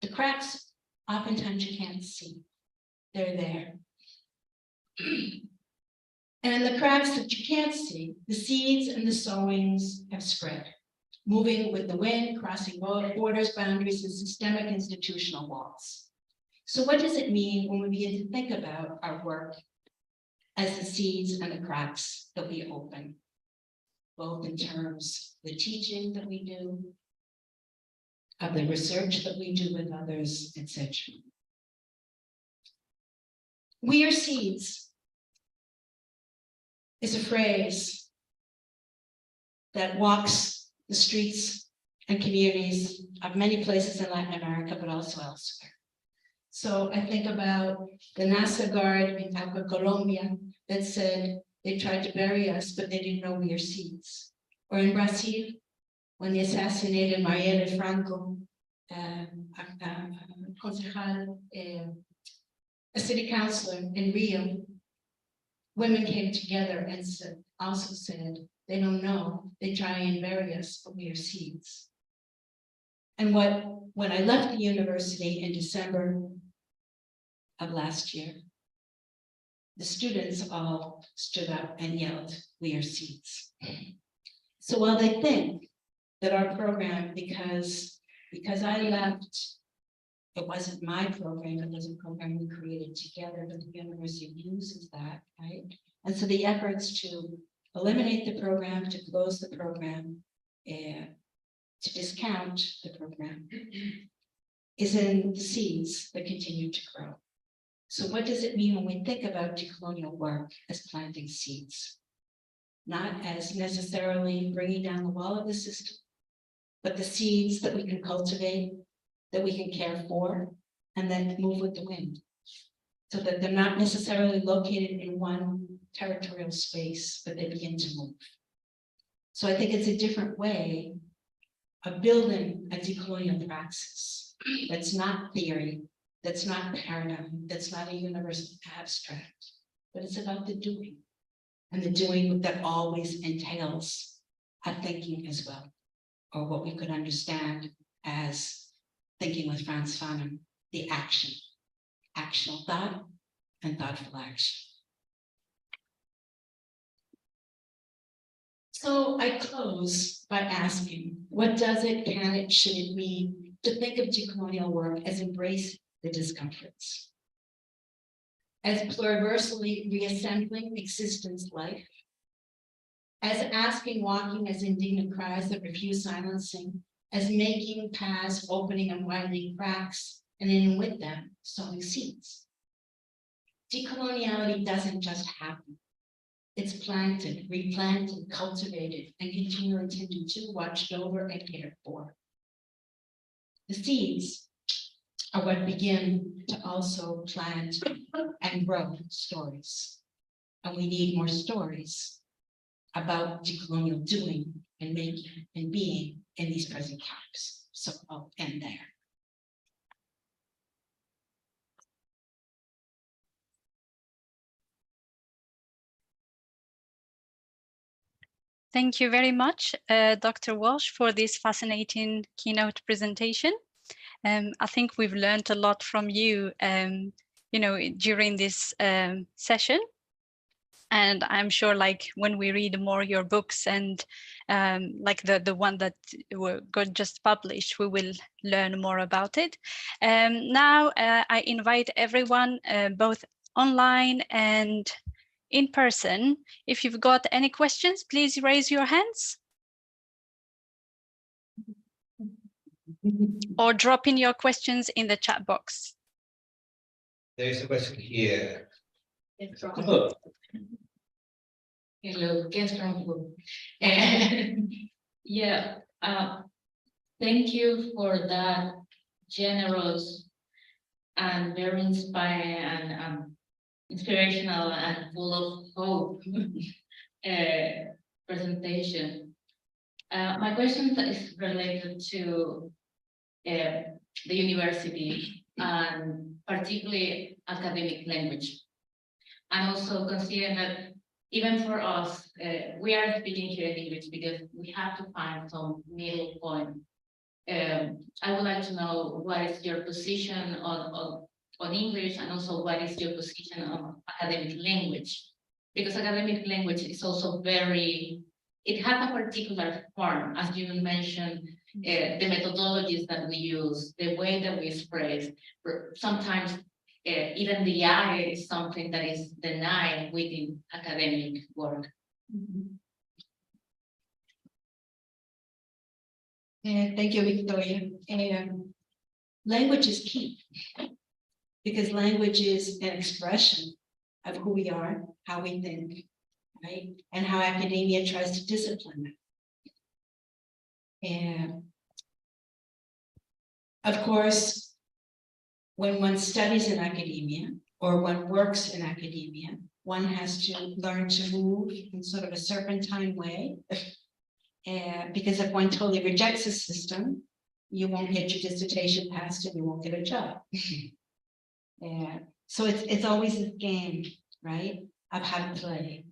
The cracks, oftentimes you can't see. They're there. And in the cracks that you can't see, the seeds and the sowings have spread, moving with the wind, crossing borders, boundaries, and systemic institutional walls. So what does it mean when we begin to think about our work as the seeds and the cracks that we open? Both in terms of the teaching that we do, of the research that we do with others, etc. We are seeds is a phrase that walks the streets and communities of many places in Latin America, but also elsewhere. So I think about the NASA Guard in Colombia that said they tried to bury us, but they didn't know we are seeds. Or in Brazil, when they assassinated Marielle Franco, concejal, a city councilor in Rio, women came together and also said, they don't know, they try and bury us, but we are seeds. And when I left the university in December of last year, the students all stood up and yelled, we are seeds. So while they think that our program, because I left, it wasn't my program, it was a program we created together, but the university uses that, right? And so the efforts to eliminate the program, to close the program, to discount the program, is in the seeds that continue to grow. So what does it mean when we think about decolonial work as planting seeds? Not as necessarily bringing down the wall of the system, but the seeds that we can cultivate, that we can care for, and then move with the wind. So that they're not necessarily located in one territorial space, but they begin to move. So I think it's a different way of building a decolonial praxis. That's not theory, that's not paradigm, that's not a universal abstract, but it's about the doing. And the doing that always entails a thinking as well, or what we could understand as thinking with Frantz Fanon, the action, actional thought and thoughtful action. So I close by asking, what does it, can it, should it mean to think of decolonial work as embracing the discomforts, as pluriversally reassembling existence life, as asking, walking as indignant cries that refuse silencing, as making paths, opening and widening cracks, and in with them, sowing seeds. Decoloniality doesn't just happen. It's planted, replanted, cultivated, and continually tended to, watched over, and cared for. The seeds are what begin to also plant and grow stories. And we need more stories about decolonial doing and making and being in these present times. So I'll end there. Thank you very much, Dr. Walsh, for this fascinating keynote presentation. I think we've learned a lot from you, during this session. And I'm sure, like, when we read more your books and like the one that got just published, we will learn more about it. Now I invite everyone, both online and in person, if you've got any questions, please raise your hands. Or drop in your questions in the chat box. There's a question here. Hello, guest from who? Yeah, thank you for that generous and very inspiring and inspirational and full of hope presentation. My question is related to the university and particularly academic language. And also considering that even for us, we are speaking here in English because we have to find some middle point. I would like to know what is your position on English, and also what is your position on academic language? Because academic language is also it has a particular form, as you mentioned, the methodologies that we use, the way that we express. Sometimes even the I is something that is denied within academic work. Thank you, Victoria. Language is key, because language is an expression of who we are, how we think, right? And how academia tries to discipline it. And of course, when one studies in academia or one works in academia, one has to learn to move in sort of a serpentine way. Because if one totally rejects the system, you won't get your dissertation passed and you won't get a job. So it's always this game, right, of how to play.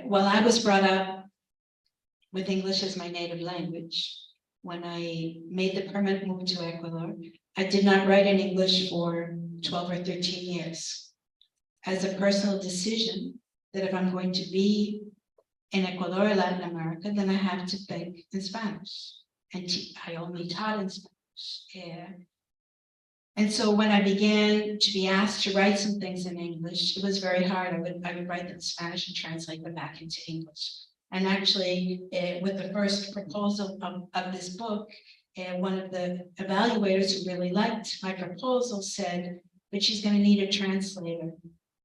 Well, I was brought up with English as my native language. When I made the permanent move to Ecuador, I did not write in English for 12 or 13 years. As a personal decision that if I'm going to be in Ecuador or Latin America, then I have to think in Spanish. And I only taught in Spanish. And so when I began to be asked to write some things in English, it was very hard. I would write them in Spanish and translate them back into English. And actually, with the first proposal of this book, one of the evaluators who really liked my proposal said, but she's going to need a translator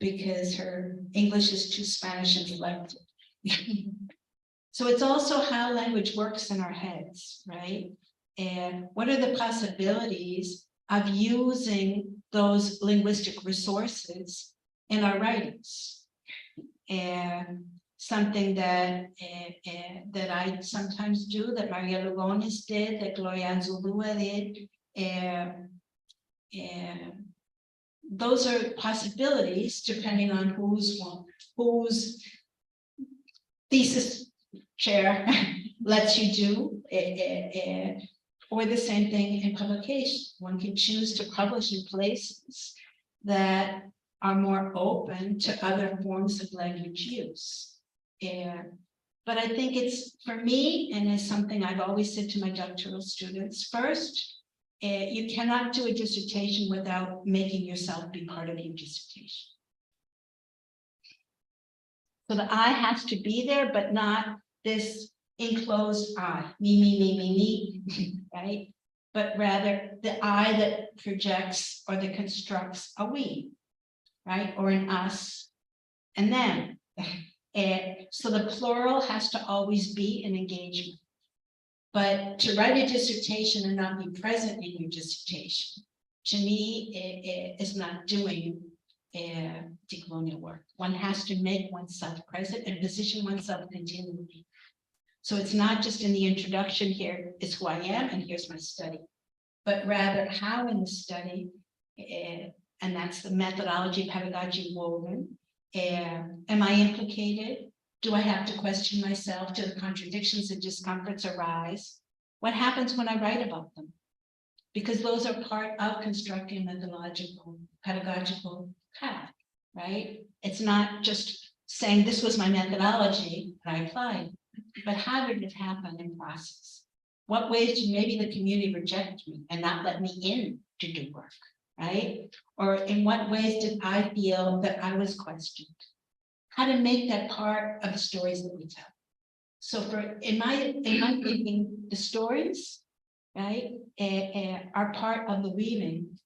because her English is too Spanish inflected. So it's also how language works in our heads, right? And what are the possibilities of using those linguistic resources in our writings? And something that that I sometimes do, that Maria Lugones did, that Gloria Anzulua did. Those are possibilities depending on whose thesis chair lets you do, or the same thing in publication. One can choose to publish in places that are more open to other forms of language use. But I think it's, for me, and it's something I've always said to my doctoral students, first, you cannot do a dissertation without making yourself be part of your dissertation. So the I has to be there, but not this enclosed I, me, right? But rather the I that projects or that constructs a we, right? Or an us and them. So the plural has to always be an engagement. But to write a dissertation and not be present in your dissertation, to me, is not doing decolonial work. One has to make oneself present and position oneself continually. So it's not just in the introduction, here is who I am and here's my study, but rather how in the study, and that's the methodology pedagogy woven. Am I implicated? Do I have to question myself? Do the contradictions and discomforts arise? What happens when I write about them? Because those are part of constructing a methodological, pedagogical path, right? It's not just saying this was my methodology that I applied, but how did it happen in process? What ways did maybe the community reject me and not let me in to do work, right? Or in what ways did I feel that I was questioned? How to make that part of the stories that we tell. So in my thinking, the stories, right, are part of the weaving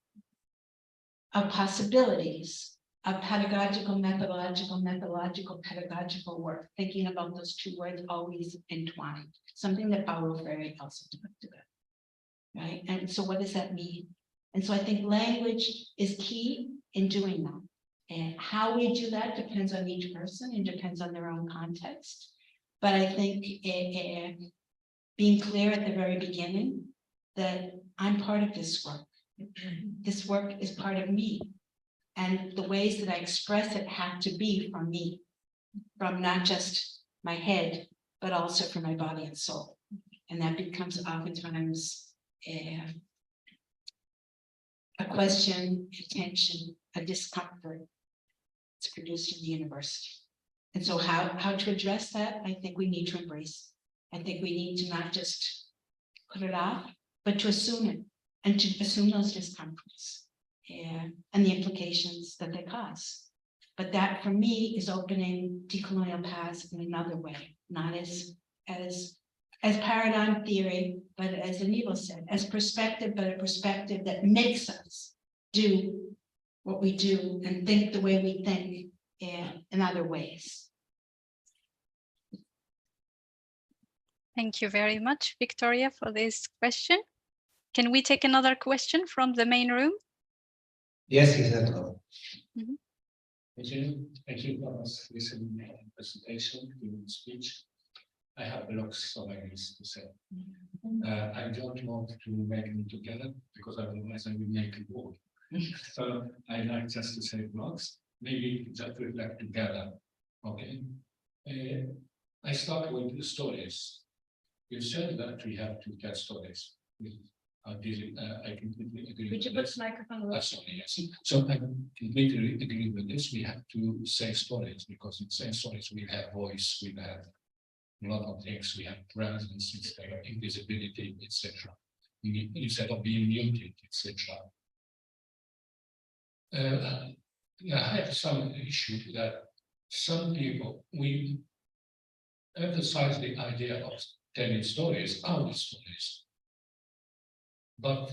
of possibilities of pedagogical, methodological, pedagogical work, thinking about those two words always entwined, something that Paulo Freire also talked about, right? And so what does that mean? And so I think language is key in doing that. And how we do that depends on each person and depends on their own context. But I think being clear at the very beginning that I'm part of this work. This work is part of me. And the ways that I express it have to be from me, from not just my head, but also from my body and soul. And that becomes oftentimes a question, a tension, a discomfort. It's produced in the university. And so how to address that? I think we need to embrace. I think we need to not just put it off, but to assume it and to assume those discomforts and the implications that they cause. But that for me is opening decolonial paths in another way, not as paradigm theory, but as Aníbal said, as perspective, but a perspective that makes us do what we do and think the way we think in other ways. Thank you very much, Victoria, for this question. Can we take another question from the main room? Yes, exactly. Thank you for this presentation, giving speech. I have blocks of ideas to say. I don't want to make them together because otherwise I will make it all. So I like just to say blocks, maybe just reflect together. Okay. I start with the stories. You said that we have to tell stories. I completely agree. Would you with put this. microphone on? Sorry, yes. So I completely agree with this. We have to say stories because in saying stories we have voice, we have a lot of things, we have presence, instead of invisibility, etc. Instead of being muted, etc. I have some issue that some people, we emphasize the idea of telling stories, our stories. But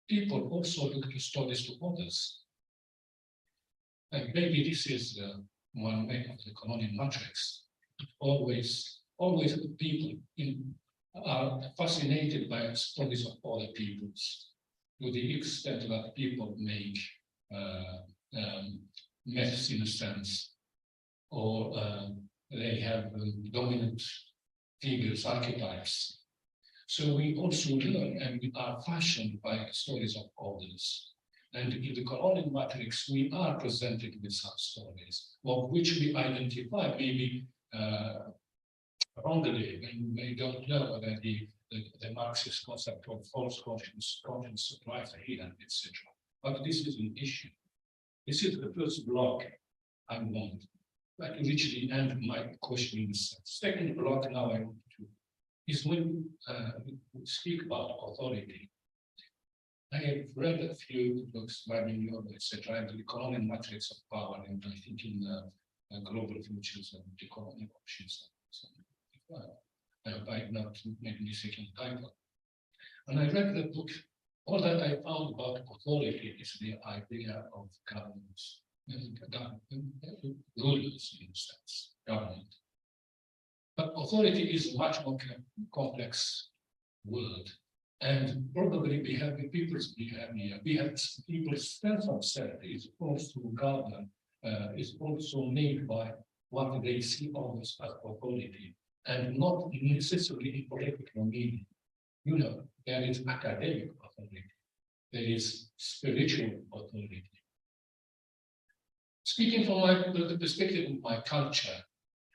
people also look to stories to others. And maybe this is one way of the colonial matrix. Always people are fascinated by stories of other peoples, to the extent that people make myths in a sense, or they have dominant figures, archetypes. So we also learn and we are fashioned by the stories of others. And in the colonial matrix, we are presented with some stories, of which we identify maybe wrongly, and we don't know whether the Marxist concept of false conscience applies here, etc. But this is an issue. This is the first block I want. But to reach the end of my question in this second block now I want to is when we speak about authority. I have read a few books by Mignon, etc., and the colonial matrix of power, and I think in global futures and decolonial options. I hope I have not made a mistake in the title. And I read the book. All that I found about authority is the idea of governance, rulers in a sense, government. But authority is a much more complex word. And probably people's behavior, people's sense of self is also governed, is also made by what they see almost as authority, and not necessarily in political meaning. You know, there is academic authority, there is spiritual authority. Speaking from the perspective of my culture,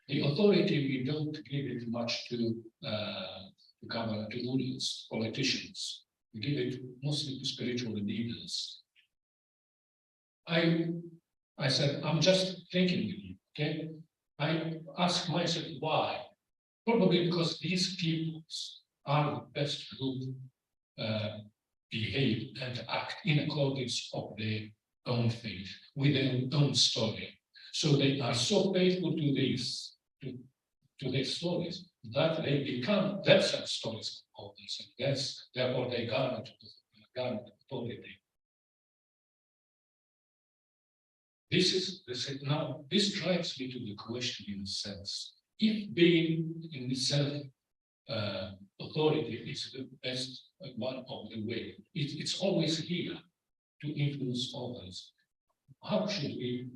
the authority we don't give it much to government, to rulers, politicians. We give it mostly to spiritual leaders. I said, I'm just thinking with you, okay? I ask myself why. Probably because these peoples are the best who behave and act in accordance of their own faith, with their own story. So they are so faithful to this, to their stories, that they become themselves stories of others, and yes, therefore they garner authority. This drives me to the question in a sense. If being in itself authority is the best one of the way, it's always here to influence others. How should we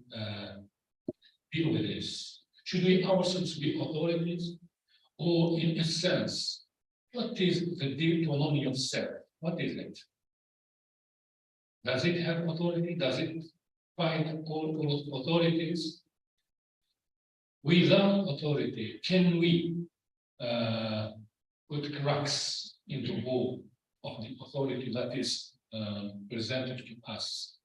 deal with this? Should we ourselves be authorities? Or in a sense, what is the decolonial self? What is it? Does it have authority? Does it find all authorities? Without authority, can we put cracks in the wall of the authority that is presented to us?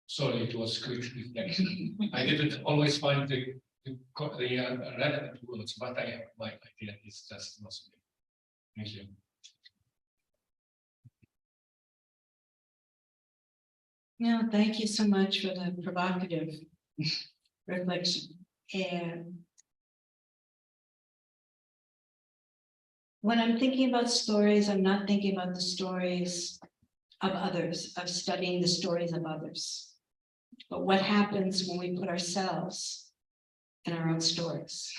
Sorry, it was quick reflection. I didn't always find the relevant words, but I have my idea. It's just not me. Thank you. No, thank you so much for the provocative reflection. And when I'm thinking about stories, I'm not thinking about the stories of others, of studying the stories of others. But what happens when we put ourselves in our own stories?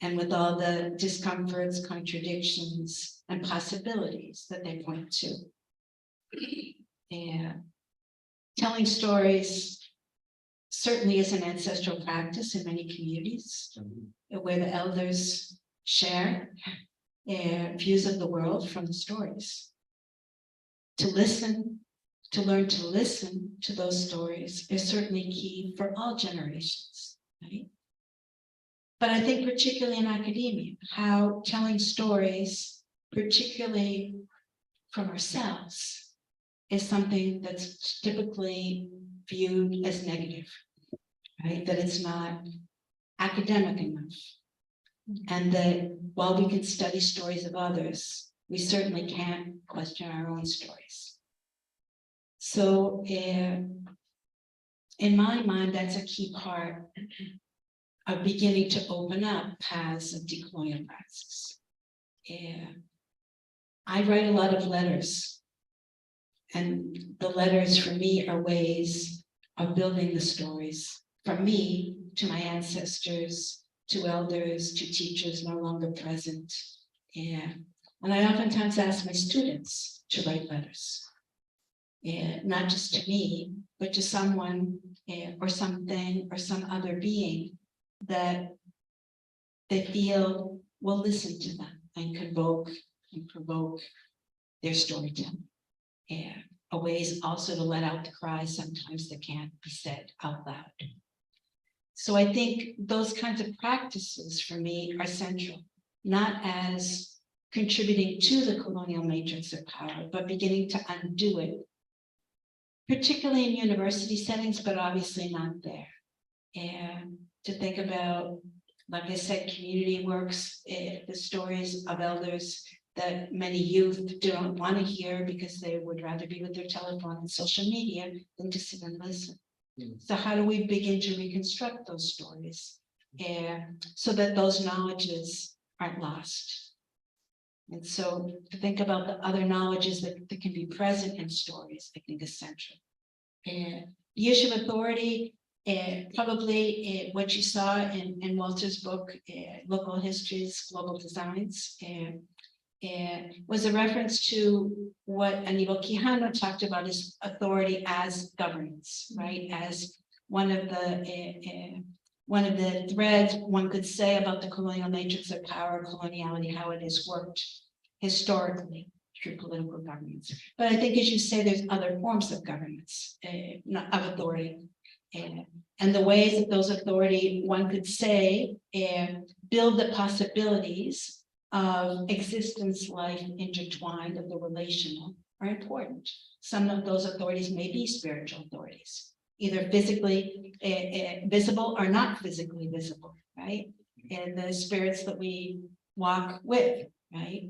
and with all the discomforts, contradictions, and possibilities that they point to. And telling stories certainly is an ancestral practice in many communities, where the elders share views of the world from the stories. To listen, to learn to listen to those stories is certainly key for all generations, right? But I think particularly in academia, how telling stories, particularly from ourselves, is something that's typically viewed as negative, right? That it's not academic enough. And that while we can study stories of others, we certainly can't question our own stories. So in my mind, that's a key part of beginning to open up paths of decolonial practices. I write a lot of letters, and the letters for me are ways of building the stories from me to my ancestors, to elders, to teachers no longer present. And I oftentimes ask my students to write letters, not just to me, but to someone or something or some other being that they feel will listen to them and convoke and provoke their storytelling. A ways also to let out the cries sometimes that can't be said out loud. So I think those kinds of practices for me are central, not as contributing to the colonial matrix of power, but beginning to undo it, particularly in university settings, but obviously not there. And to think about, like I said, community works, the stories of elders that many youth don't want to hear because they would rather be with their telephone and social media than to sit and listen. So how do we begin to reconstruct those stories so that those knowledges aren't lost? And so to think about the other knowledges that can be present in stories, I think is central. The issue of authority, probably what you saw in Walter's book, Local Histories, Global Designs, was a reference to what Aníbal Quijano talked about as authority as governance, right? As one of the threads one could say about the colonial matrix of power, coloniality, how it has worked historically through political governance. But I think, as you say, there's other forms of governance, of authority. And the ways that those authority, one could say, build the possibilities of existence, life intertwined of the relational are important. Some of those authorities may be spiritual authorities, either physically visible or not physically visible, right? And the spirits that we walk with, right?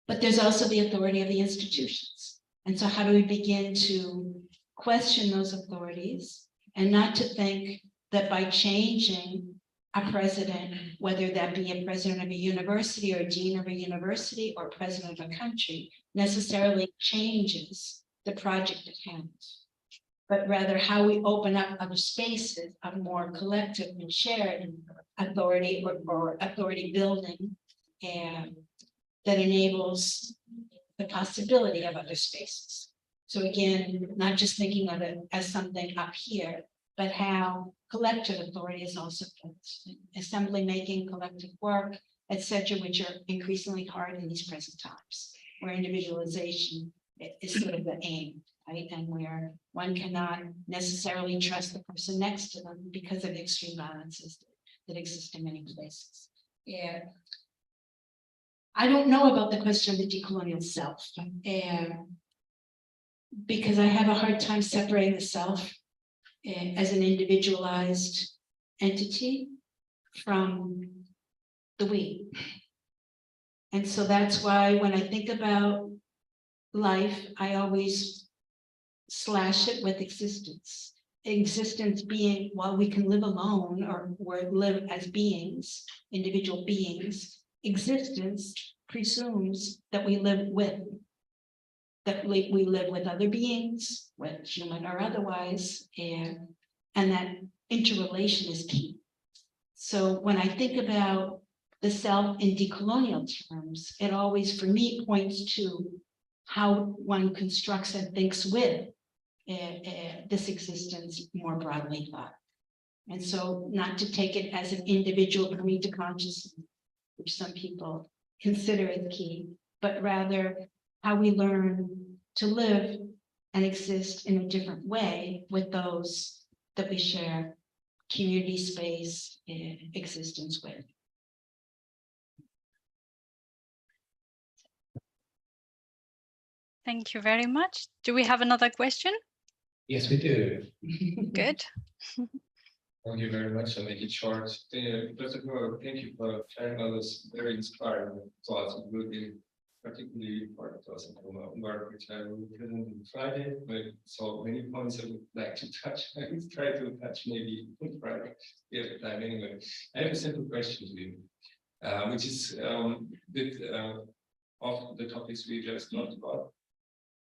But there's also the authority of the institutions. And so how do we begin to question those authorities and not to think that by changing a president, whether that be a president of a university or a dean of a university or president of a country, necessarily changes the project at hand, but rather how we open up other spaces of more collective and shared authority or authority building and that enables the possibility of other spaces. So again, not just thinking of it as something up here, but how collective authority is also assembly making, collective work, etc., which are increasingly hard in these present times, where individualization is sort of the aim, right? And where one cannot necessarily trust the person next to them because of the extreme violences that exist in many places. Yeah. I don't know about the question of the decolonial self, because I have a hard time separating the self as an individualized entity from the we. And so that's why when I think about life, I always slash it with existence. Existence being, while we can live alone or live as beings, individual beings, existence presumes that we live with, that we live with other beings, whether human or otherwise, and that interrelation is key. So when I think about the self in decolonial terms, it always, for me, points to how one constructs and thinks with this existence more broadly thought. And so not to take it as an individual coming to consciousness, which some people consider as key, but rather how we learn to live and exist in a different way with those that we share community space existence with. Thank you very much. Do we have another question? Yes, we do. Good. Thank you very much. I'll make it short. First of all, thank you for sharing all those very inspiring thoughts. It will be particularly important to us in work, which I will present on Friday. But so many points I would like to touch. I will try to touch maybe on Friday. We have time anyway. I have a simple question to you, which is a bit of the topics we just talked about.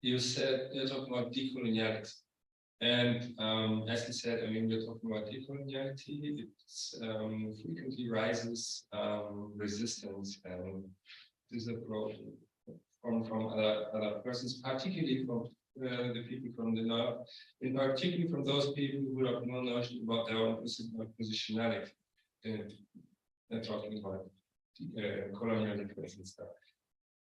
You said you're talking about decoloniality. And as you said, I mean, we're talking about decoloniality. It frequently rises resistance and disapproval from other persons, particularly from the people from the north, and particularly from those people who have no notion about their own positionality. They're talking about colonial difference and stuff.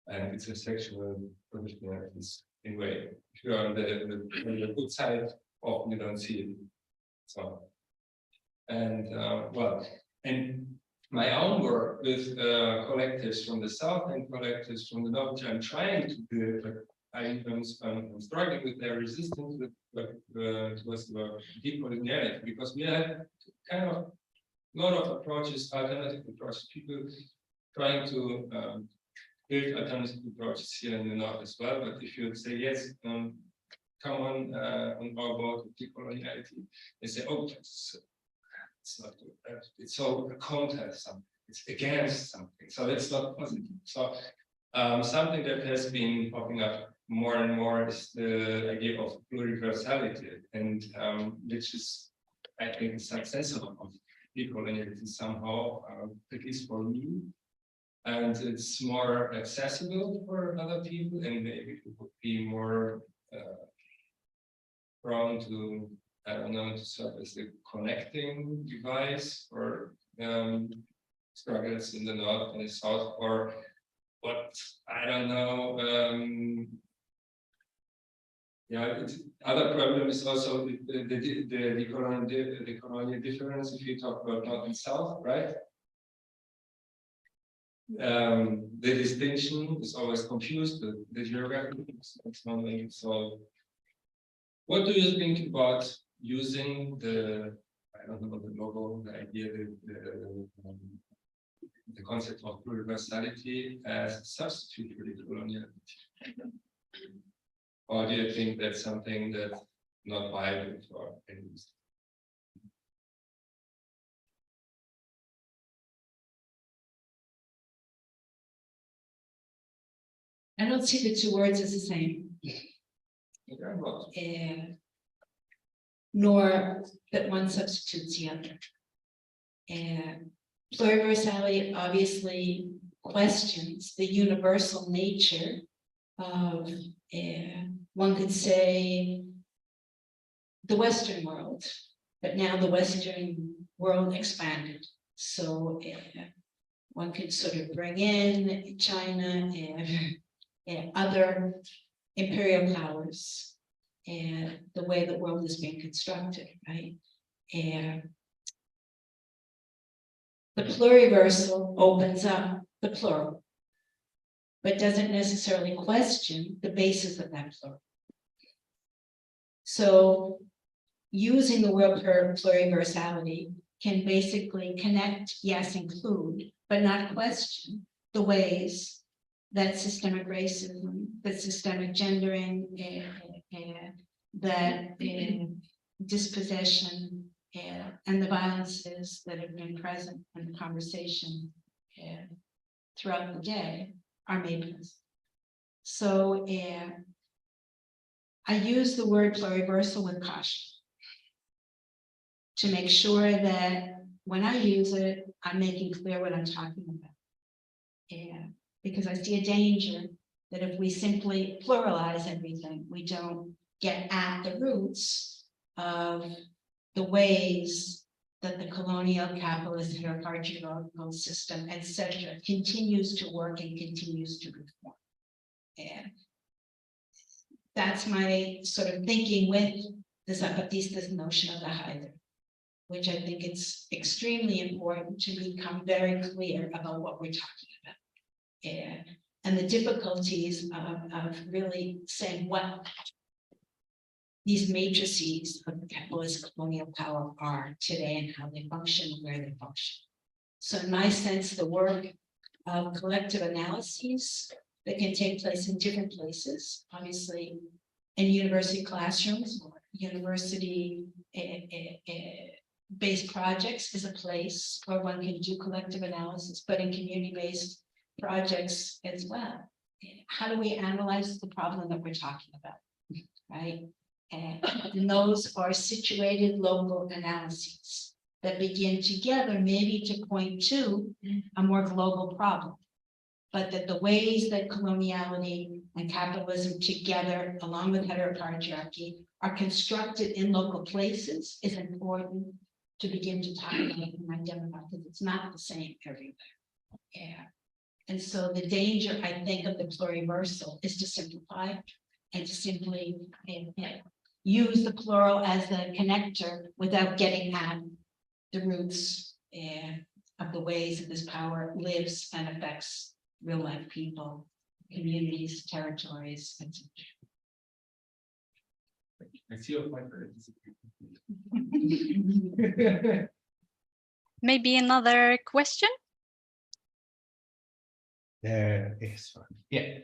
And it's a sexual positionalities in a way. If you are on the good side, often you don't see it. So, and well, and my own work with collectives from the south and collectives from the north, which I'm trying to build, but I'm struggling with their resistance towards the decoloniality, because we have kind of a lot of approaches, alternative approaches, people trying to build alternative approaches here in the north as well. But if you say yes, come on our board with decoloniality, they say, oh, it's not good. It's so counter something. It's against something. So it's not positive. So something that has been popping up more and more is the idea of pluriversality, and which is, I think, the success of decoloniality somehow, at least for me. And it's more accessible for other people, and maybe it would be more prone to, I don't know, to serve as a connecting device for struggles in the north and the south, or what, I don't know. Yeah, other problem is also the colonial difference if you talk about north and south, right? The distinction is always confused, the geographic is so. What do you think about using the, I don't know, the logo, the idea, the concept of pluriversality as a substitute for decoloniality? Or do you think that's something that's not viable for any reason? I don't see the two words as the same. Nor that one substitutes the other. Pluriversality obviously questions the universal nature of, one could say, the Western world, but now the Western world expanded. So one could sort of bring in China and other imperial powers and the way the world is being constructed, right? And the pluriversal opens up the plural, but doesn't necessarily question the basis of that plural. So using the word pluriversality can basically connect, yes, include, but not question the ways that systemic racism, that systemic gendering, that dispossession, and the violences that have been present in the conversation throughout the day are made with. So I use the word pluriversal with caution to make sure that when I use it, I'm making clear what I'm talking about. And because I see a danger that if we simply pluralize everything, we don't get at the roots of the ways that the colonial capitalist hierarchical system, etc., continues to work and continues to reform. And that's my sort of thinking with this notion of the Haider, which I think it's extremely important to become very clear about what we're talking about. And the difficulties of really saying what these matrices of capitalist colonial power are today and how they function and where they function. So in my sense, the work of collective analyses that can take place in different places, obviously in university classrooms or university based projects is a place where one can do collective analysis, but in community-based projects as well. How do we analyze the problem that we're talking about, right? And those are situated local analyses that begin together maybe to point to a more global problem. But that the ways that coloniality and capitalism together, along with heteropatriarchy, are constructed in local places is important to begin to talk about and identify, because it's not the same everywhere. Yeah. And so the danger, I think, of the pluriversal is to simplify and to simply use the plural as the connector without getting at the roots of the ways that this power lives and affects real life people, communities, territories, etc. I see your point. Maybe another question? There is one. Yeah.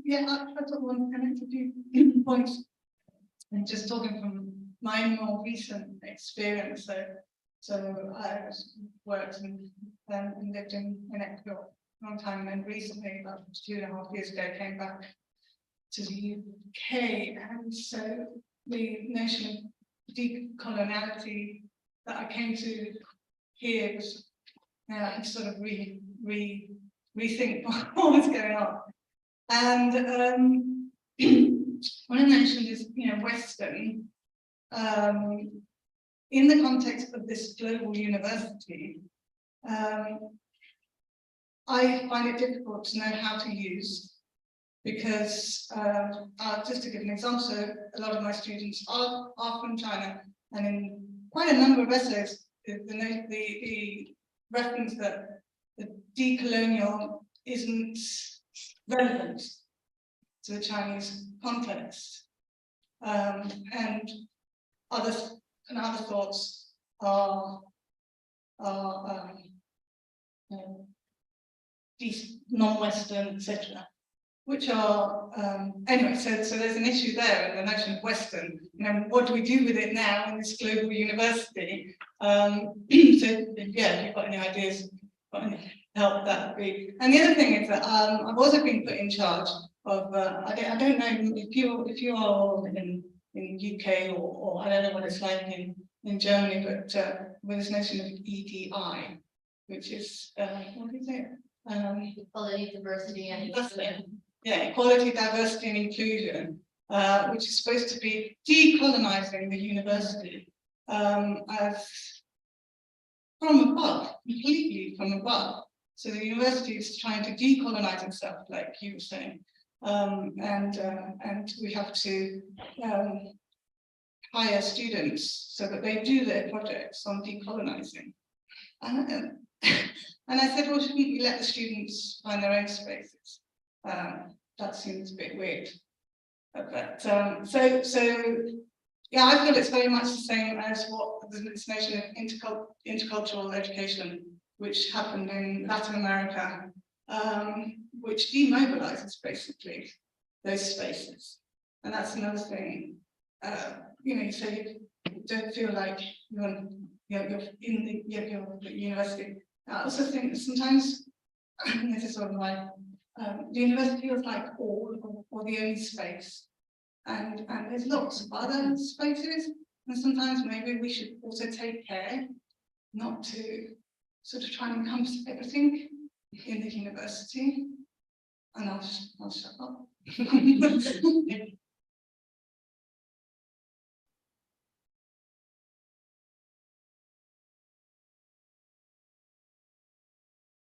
Yeah, I thought one connected few points, and just talking from my more recent experience. So I worked and lived in Ecuador a long time, and recently, about 2.5 years ago, came back to the UK, and so the notion of decoloniality that I came to here was sort of rethink what was going on. And what I mentioned is, Western, in the context of this global university, I find it difficult to know how to use, because just to give an example, so a lot of my students are from China, and in quite a number of essays, the reference that the decolonial isn't relevant to the Chinese context, and other thoughts are non-Western, etc., which are anyway. So there's an issue there in the notion of Western. What do we do with it now in this global university? So yeah, if you've got any ideas, help, that would be. And the other thing is that I've also been put in charge of I don't know if you are all in UK or I don't know what it's like in Germany, but with this notion of EDI, which is what is it? Equality, diversity, and inclusion. Yeah, equality, diversity, and inclusion, which is supposed to be decolonizing the university as from above, completely from above. So the university is trying to decolonize itself, like you were saying, and we have to hire students so that they do their projects on decolonizing. And I said, well, shouldn't we let the students find their own spaces? That seems a bit weird. But so yeah, I feel it's very much the same as what this notion of intercultural education, which happened in Latin America, which demobilizes basically those spaces. And that's another thing. You say you don't feel like you're in the university. I also think that sometimes this is sort of like, the university feels like all or the only space. And there's lots of other spaces. And sometimes maybe we should also take care not to sort of try and encompass everything in the university. And I'll shut up.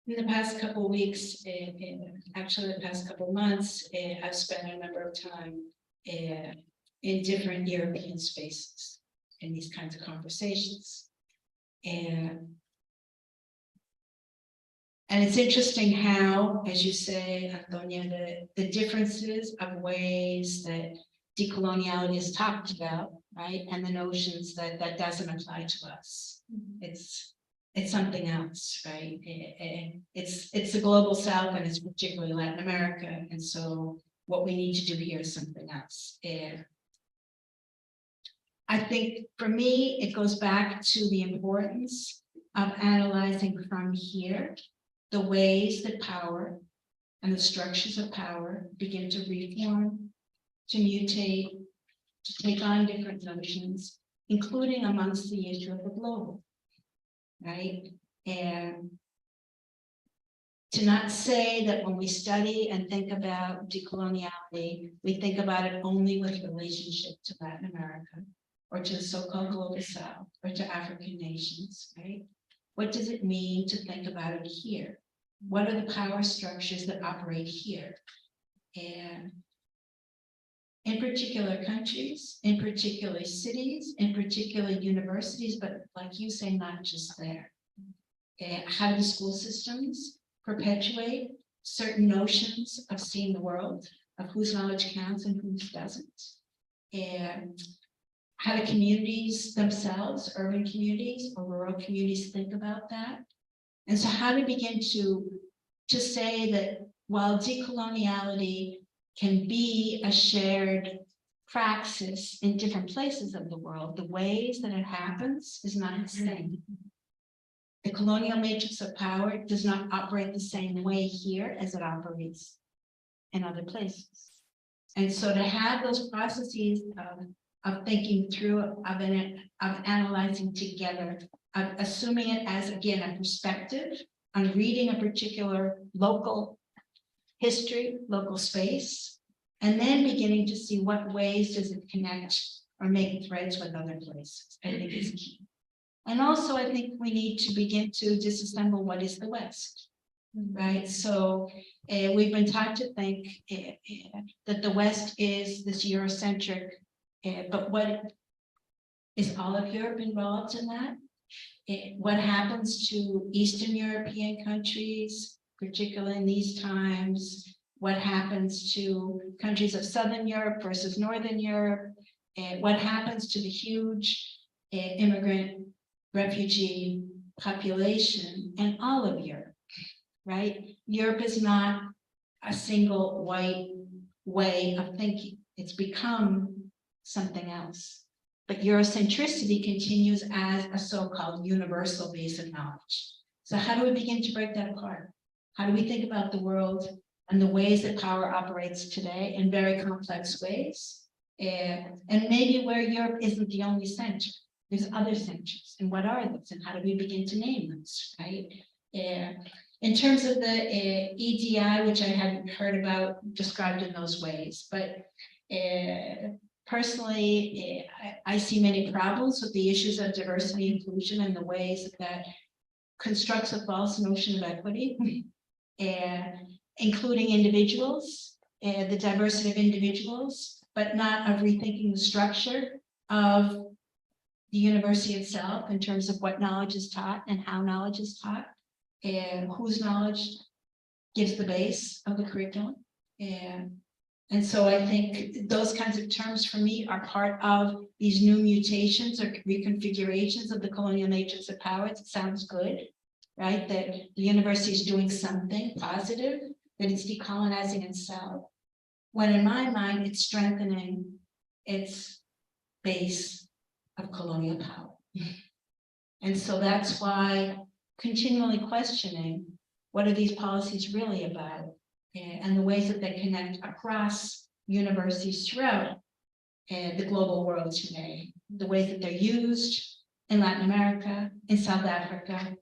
In the past couple of weeks, actually the past couple of months, I've spent a number of time in different European spaces in these kinds of conversations. And it's interesting how, as you say, Antonia, the differences of ways that decoloniality is talked about, right? And the notions that that doesn't apply to us. It's something else, right? It's the global South, and it's particularly Latin America. And so what we need to do here is something else. I think for me, it goes back to the importance of analyzing from here the ways that power and the structures of power begin to reform, to mutate, to take on different notions, including amongst the issue of the global. Right? And to not say that when we study and think about decoloniality, we think about it only with relationship to Latin America or to the so-called global South or to African nations, right? What does it mean to think about it here? What are the power structures that operate here? And in particular countries, in particular cities, in particular universities, but like you say, not just there. How do school systems perpetuate certain notions of seeing the world, of whose knowledge counts and whose doesn't? And how do communities themselves, urban communities or rural communities, think about that? And so how do we begin to say that while decoloniality can be a shared praxis in different places of the world, the ways that it happens is not the same. The colonial matrix of power does not operate the same way here as it operates in other places. And so to have those processes of thinking through, of analyzing together, of assuming it as, again, a perspective on reading a particular local history, local space, and then beginning to see what ways does it connect or make threads with other places, I think is key. And also, I think we need to begin to disassemble what is the West, right? So we've been taught to think that the West is this Eurocentric, but what is all of Europe involved in that? What happens to Eastern European countries, particularly in these times? What happens to countries of Southern Europe versus Northern Europe? What happens to the huge immigrant refugee population in all of Europe, right? Europe is not a single white way of thinking. It's become something else. But Eurocentricity continues as a so-called universal base of knowledge. So how do we begin to break that apart? How do we think about the world and the ways that power operates today in very complex ways? And maybe where Europe isn't the only center. There's other centers, and what are those, and how do we begin to name those, right? In terms of the EDI, which I hadn't heard about described in those ways, but personally, I see many problems with the issues of diversity and inclusion and the ways that constructs a false notion of equity, including individuals, the diversity of individuals, but not of rethinking the structure of the university itself in terms of what knowledge is taught and how knowledge is taught, and whose knowledge gives the base of the curriculum. And so I think those kinds of terms for me are part of these new mutations or reconfigurations of the colonial matrix of power. It sounds good, right? That the university is doing something positive, that it's decolonizing itself, when in my mind, it's strengthening its base of colonial power. And so that's why continually questioning what are these policies really about? And the ways that they connect across universities throughout the global world today, the ways that they're used in Latin America, in South Africa,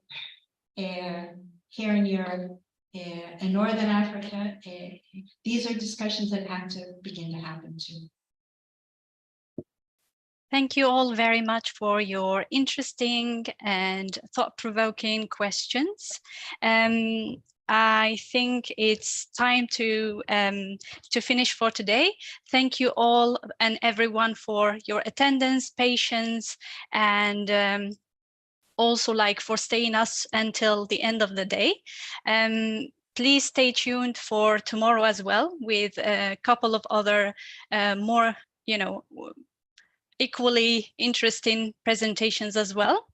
here in Europe, in Northern Africa. These are discussions that have to begin to happen too. Thank you all very much for your interesting and thought-provoking questions. I think it's time to finish for today. Thank you all and everyone for your attendance, patience, and also for staying us until the end of the day. Please stay tuned for tomorrow as well with a couple of other more, equally interesting presentations as well.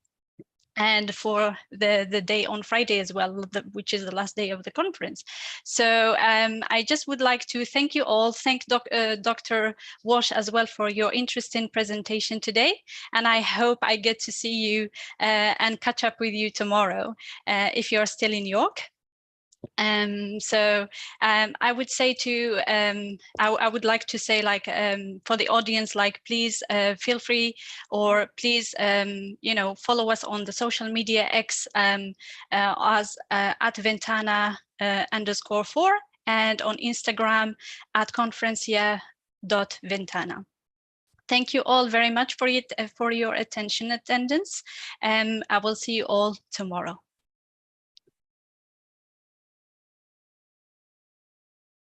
And for the day on Friday as well, which is the last day of the conference. So I just would like to thank you all. Thank Dr. Walsh as well for your interesting presentation today. And I hope I get to see you and catch up with you tomorrow if you're still in York. I would say to I would like to say for the audience, please feel free, or please follow us on the social media X as at Ventana _4, and on Instagram at conferencia.ventana. Thank you all very much for your attendance. I will see you all tomorrow.